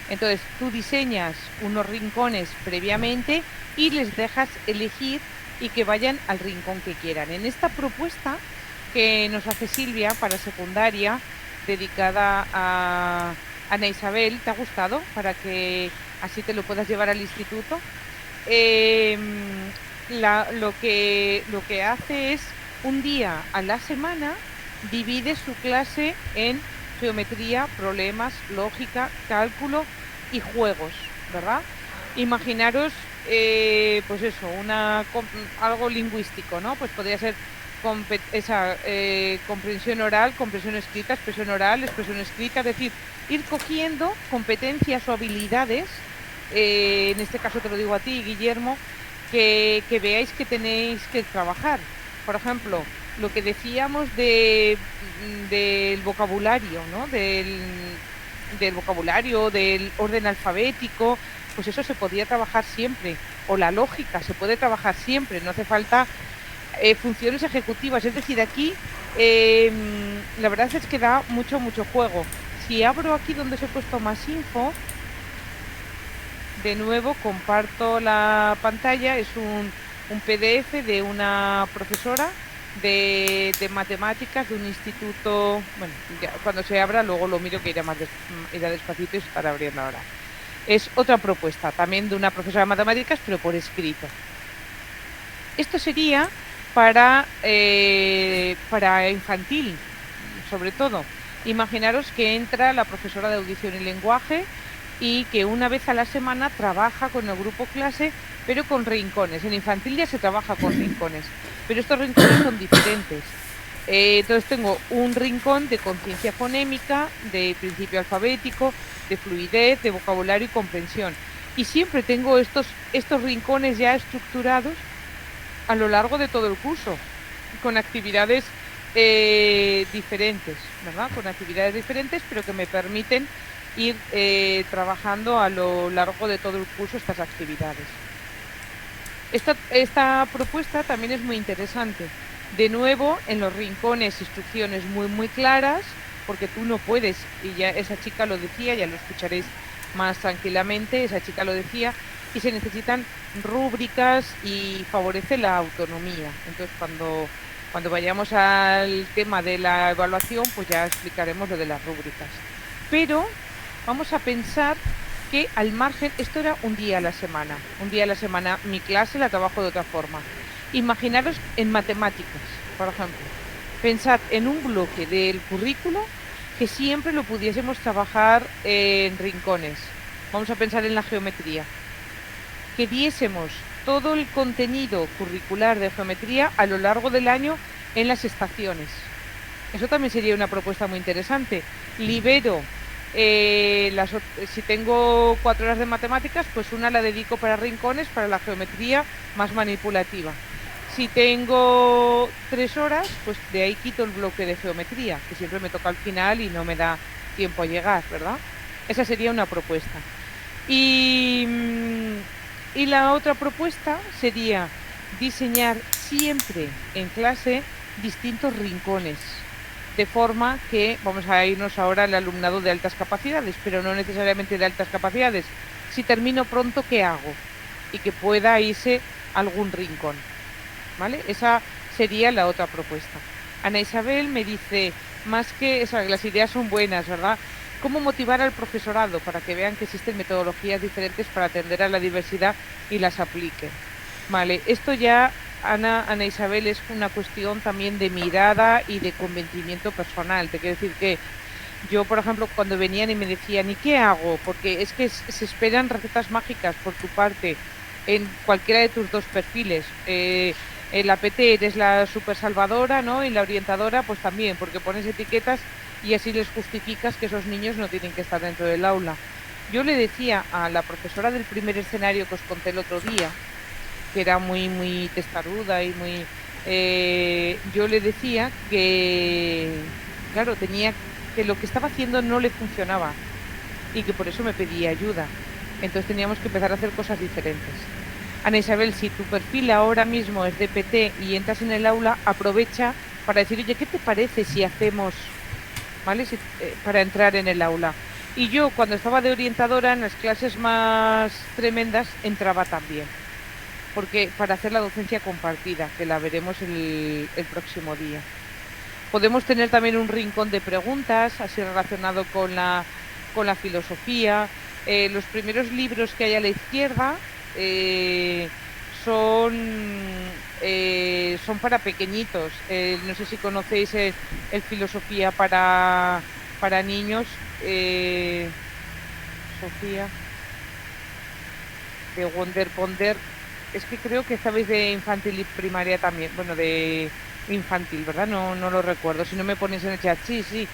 Entonces tú diseñas unos rincones previamente y les dejas elegir y que vayan al rincón que quieran. En esta propuesta que nos hace Silvia para secundaria, dedicada a Ana Isabel. ¿Te ha gustado? Para que así te lo puedas llevar al instituto. Eh, lo que hace es un día a la semana divide su clase en geometría, problemas, lógica, cálculo y juegos, ¿verdad? Imaginaros, pues eso, algo lingüístico, ¿no? Pues podría ser comprensión oral, comprensión escrita, expresión oral, expresión escrita, es decir, ir cogiendo competencias o habilidades, en este caso te lo digo a ti, Guillermo, que veáis que tenéis que trabajar. Por ejemplo, lo que decíamos del vocabulario, ¿no? Del vocabulario, del orden alfabético, pues eso se podía trabajar siempre. O la lógica se puede trabajar siempre, no hace falta funciones ejecutivas. Es decir, aquí la verdad es que da mucho juego. Si abro aquí donde os he puesto más info, de nuevo comparto la pantalla. Es un PDF de una profesora de matemáticas de un instituto. Bueno, ya, cuando se abra luego lo miro, que irá despacito y se estará abriendo ahora. Es otra propuesta también de una profesora de matemáticas, pero por escrito. Esto sería para infantil, sobre todo. Imaginaros que entra la profesora de audición y lenguaje y que una vez a la semana trabaja con el grupo clase, pero con rincones. En infantil ya se trabaja con rincones, pero estos rincones son diferentes. Entonces tengo un rincón de conciencia fonémica, de principio alfabético, de fluidez, de vocabulario y comprensión. Y siempre tengo estos rincones ya estructurados a lo largo de todo el curso, con actividades diferentes, ¿verdad? Con actividades diferentes, pero que me permiten ir trabajando a lo largo de todo el curso estas actividades. Esta propuesta también es muy interesante. De nuevo, en los rincones, instrucciones muy claras, porque tú no puedes, y ya esa chica lo decía, ya lo escucharéis más tranquilamente, esa chica lo decía, y se necesitan rúbricas y favorece la autonomía. Entonces, cuando vayamos al tema de la evaluación, pues ya explicaremos lo de las rúbricas. Pero vamos a pensar que al margen, esto era un día a la semana. Un día a la semana mi clase la trabajo de otra forma. Imaginaros en matemáticas, por ejemplo. Pensad en un bloque del currículo que siempre lo pudiésemos trabajar en rincones. Vamos a pensar en la geometría. Que diésemos todo el contenido curricular de geometría a lo largo del año en las estaciones. Eso también sería una propuesta muy interesante. Libero, si tengo 4 horas de matemáticas, pues una la dedico para rincones, para la geometría más manipulativa. Si tengo 3 horas, pues de ahí quito el bloque de geometría, que siempre me toca al final y no me da tiempo a llegar, ¿verdad? Esa sería una propuesta. Y la otra propuesta sería diseñar siempre en clase distintos rincones, de forma que vamos a irnos ahora al alumnado de altas capacidades, pero no necesariamente de altas capacidades. Si termino pronto, ¿qué hago? Y que pueda irse a algún rincón, ¿vale? Esa sería la otra propuesta. Ana Isabel me dice, más que las ideas son buenas, ¿verdad? ¿Cómo motivar al profesorado para que vean que existen metodologías diferentes para atender a la diversidad y las apliquen? Vale, esto ya, Ana Isabel, es una cuestión también de mirada y de convencimiento personal. Te quiero decir que yo, por ejemplo, cuando venían y me decían, ¿y qué hago? Porque es que se esperan recetas mágicas por tu parte en cualquiera de tus dos perfiles. En la PT eres la super salvadora, ¿no? Y la orientadora, pues también, porque pones etiquetas y así les justificas que esos niños no tienen que estar dentro del aula. Yo le decía a la profesora del primer escenario que os conté el otro día, que era muy testaruda y muy... yo le decía que, claro, que lo que estaba haciendo no le funcionaba y que por eso me pedía ayuda. Entonces teníamos que empezar a hacer cosas diferentes. Ana Isabel, si tu perfil ahora mismo es de PT y entras en el aula, aprovecha para decir, oye, ¿qué te parece si hacemos, ¿vale? Para entrar en el aula? Y yo, cuando estaba de orientadora en las clases más tremendas, entraba también, porque para hacer la docencia compartida, que la veremos el próximo día. Podemos tener también un rincón de preguntas, así relacionado con la filosofía. Los primeros libros que hay a la izquierda son, son para pequeñitos. No sé si conocéis el Filosofía para niños. Sofía, de Wonder Ponder. Es que creo que sabéis de infantil y primaria también. Bueno, de infantil, ¿verdad? No lo recuerdo. Si no me ponéis en el chat, sí, sí.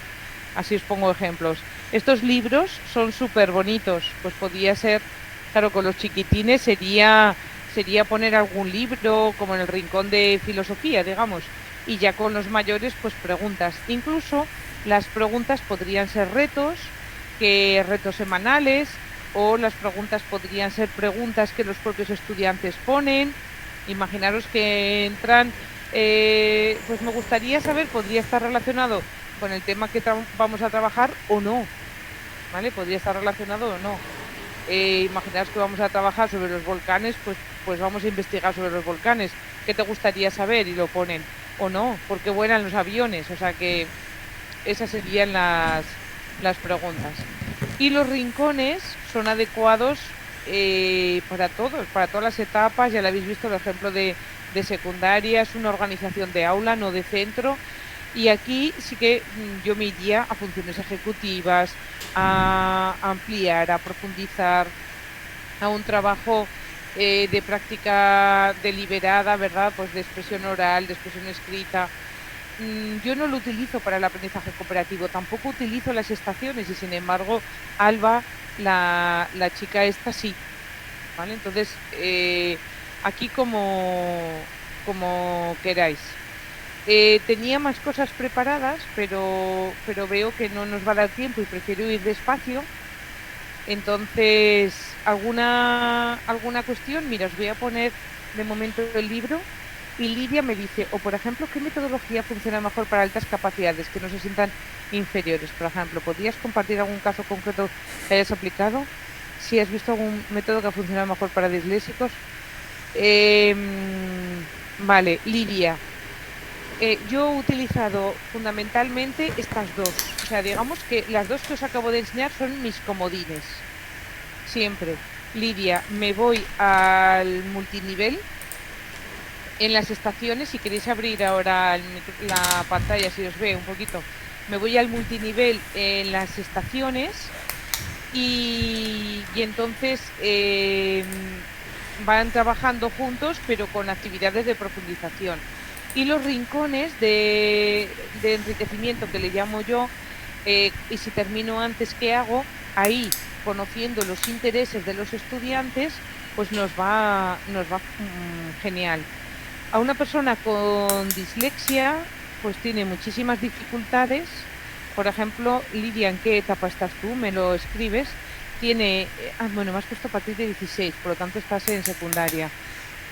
Así os pongo ejemplos. Estos libros son súper bonitos. Pues podría ser, claro, con los chiquitines sería poner algún libro, como en el rincón de filosofía, digamos. Y ya con los mayores, pues preguntas. Incluso las preguntas podrían ser retos semanales, o las preguntas podrían ser preguntas que los propios estudiantes ponen. Imaginaros que entran, pues me gustaría saber, podría estar relacionado con el tema que vamos a trabajar o no, ¿vale? Podría estar relacionado o no. Imaginaros que vamos a trabajar sobre los volcanes, pues vamos a investigar sobre los volcanes. ¿Qué te gustaría saber? Y lo ponen. O no, porque vuelan los aviones. O sea que esas serían las preguntas. Y los rincones son adecuados para todos, para todas las etapas. Ya lo habéis visto el ejemplo de secundaria, es una organización de aula, no de centro. Y aquí sí que yo me iría a funciones ejecutivas, a ampliar, a profundizar, a un trabajo de práctica deliberada, ¿verdad? Pues de expresión oral, de expresión escrita. Yo no lo utilizo para el aprendizaje cooperativo, tampoco utilizo las estaciones y sin embargo Alba, la chica esta sí, ¿vale? Entonces, aquí como queráis. Tenía más cosas preparadas, pero veo que no nos va a dar tiempo y prefiero ir despacio. Entonces, ¿alguna cuestión? Mira, os voy a poner de momento el libro y Lidia me dice, o por ejemplo, ¿qué metodología funciona mejor para altas capacidades, que no se sientan inferiores? Por ejemplo, ¿podrías compartir algún caso concreto que hayas aplicado? Si has visto algún método que ha funcionado mejor para disléxicos. Vale, Lidia. Yo he utilizado fundamentalmente estas dos. O sea, digamos que las dos que os acabo de enseñar son mis comodines. Siempre. Lidia, me voy al multinivel. En las estaciones, si queréis abrir ahora la pantalla, si os ve un poquito, me voy al multinivel en las estaciones y entonces van trabajando juntos, pero con actividades de profundización. Y los rincones de enriquecimiento, que le llamo yo, y si termino antes, ¿qué hago? Ahí, conociendo los intereses de los estudiantes, pues nos va genial. A una persona con dislexia, pues tiene muchísimas dificultades. Por ejemplo, Lidia, ¿en qué etapa estás tú? Me lo escribes. Tiene, bueno, me has puesto a partir de 16, por lo tanto estás en secundaria.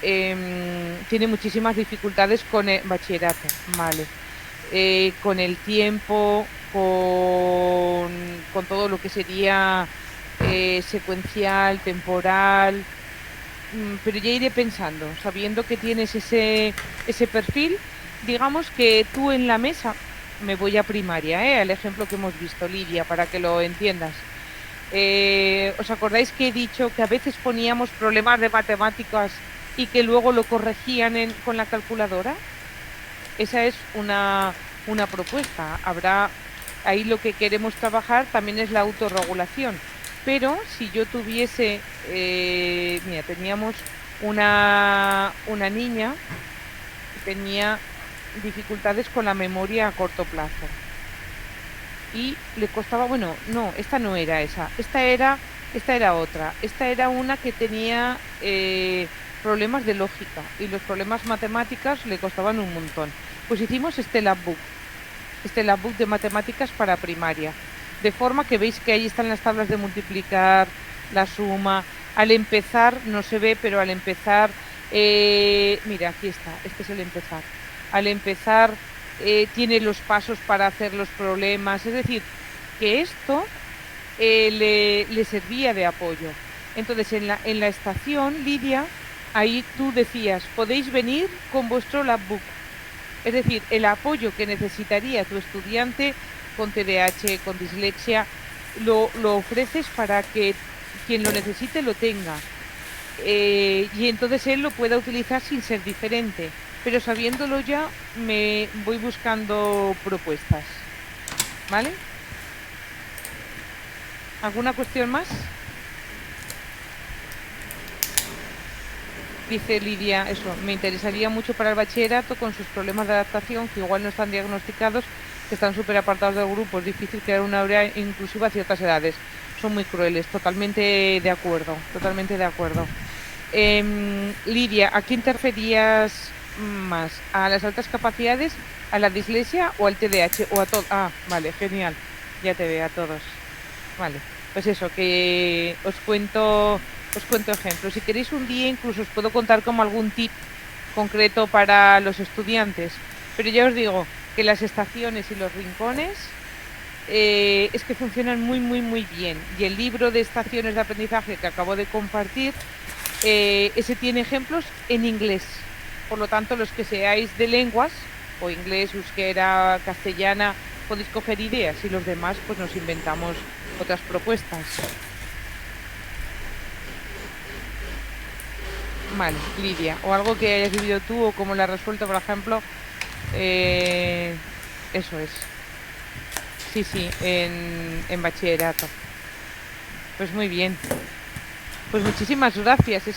Tiene muchísimas dificultades con el bachillerato, vale. Con el tiempo, con todo lo que sería secuencial, temporal. Pero ya iré pensando, sabiendo que tienes ese perfil. Digamos que tú en la mesa, me voy a primaria, al ejemplo que hemos visto, Lidia, para que lo entiendas. ¿Os acordáis que he dicho que a veces poníamos problemas de matemáticas y que luego lo corregían con la calculadora? Esa es una propuesta. Habrá ahí, lo que queremos trabajar también es la autorregulación. Pero si yo tuviese, mira, teníamos una niña que tenía dificultades con la memoria a corto plazo y le costaba, bueno, no, esta no era esa, esta era otra, esta era una que tenía problemas de lógica y los problemas matemáticas le costaban un montón. Pues hicimos este labbook de matemáticas para primaria. De forma que veis que ahí están las tablas de multiplicar, la suma. Al empezar, no se ve, pero al empezar, mira, aquí está, este es el empezar. Al empezar tiene los pasos para hacer los problemas. Es decir, que esto le servía de apoyo. Entonces, en la estación, Lidia, ahí tú decías, podéis venir con vuestro labbook. Es decir, el apoyo que necesitaría tu estudiante con TDAH, con dislexia, lo ofreces para que quien lo necesite lo tenga. Y entonces él lo pueda utilizar sin ser diferente. Pero sabiéndolo ya, me voy buscando propuestas. ¿Vale? ¿Alguna cuestión más? Dice Lidia, eso, me interesaría mucho para el bachillerato con sus problemas de adaptación, que igual no están diagnosticados, que están súper apartados del grupo. Es difícil crear una área inclusiva a ciertas edades. Son muy crueles, totalmente de acuerdo, totalmente de acuerdo. Lidia, ¿a quién te referías más? ¿A las altas capacidades, a la dislexia o al TDAH? O a todo. Ah, vale, genial. Ya te veo a todos. Vale, pues eso, que os cuento ejemplos. Si queréis un día incluso os puedo contar como algún tip concreto para los estudiantes. Pero ya os digo que las estaciones y los rincones es que funcionan muy, muy, muy bien. Y el libro de estaciones de aprendizaje que acabo de compartir, ese tiene ejemplos en inglés. Por lo tanto, los que seáis de lenguas, o inglés, euskera, castellana, podéis coger ideas y los demás pues nos inventamos otras propuestas. Vale, Lidia, o algo que hayas vivido tú o cómo lo has resuelto, por ejemplo. Eso es. Sí, en bachillerato. Pues muy bien. Pues muchísimas gracias. Es que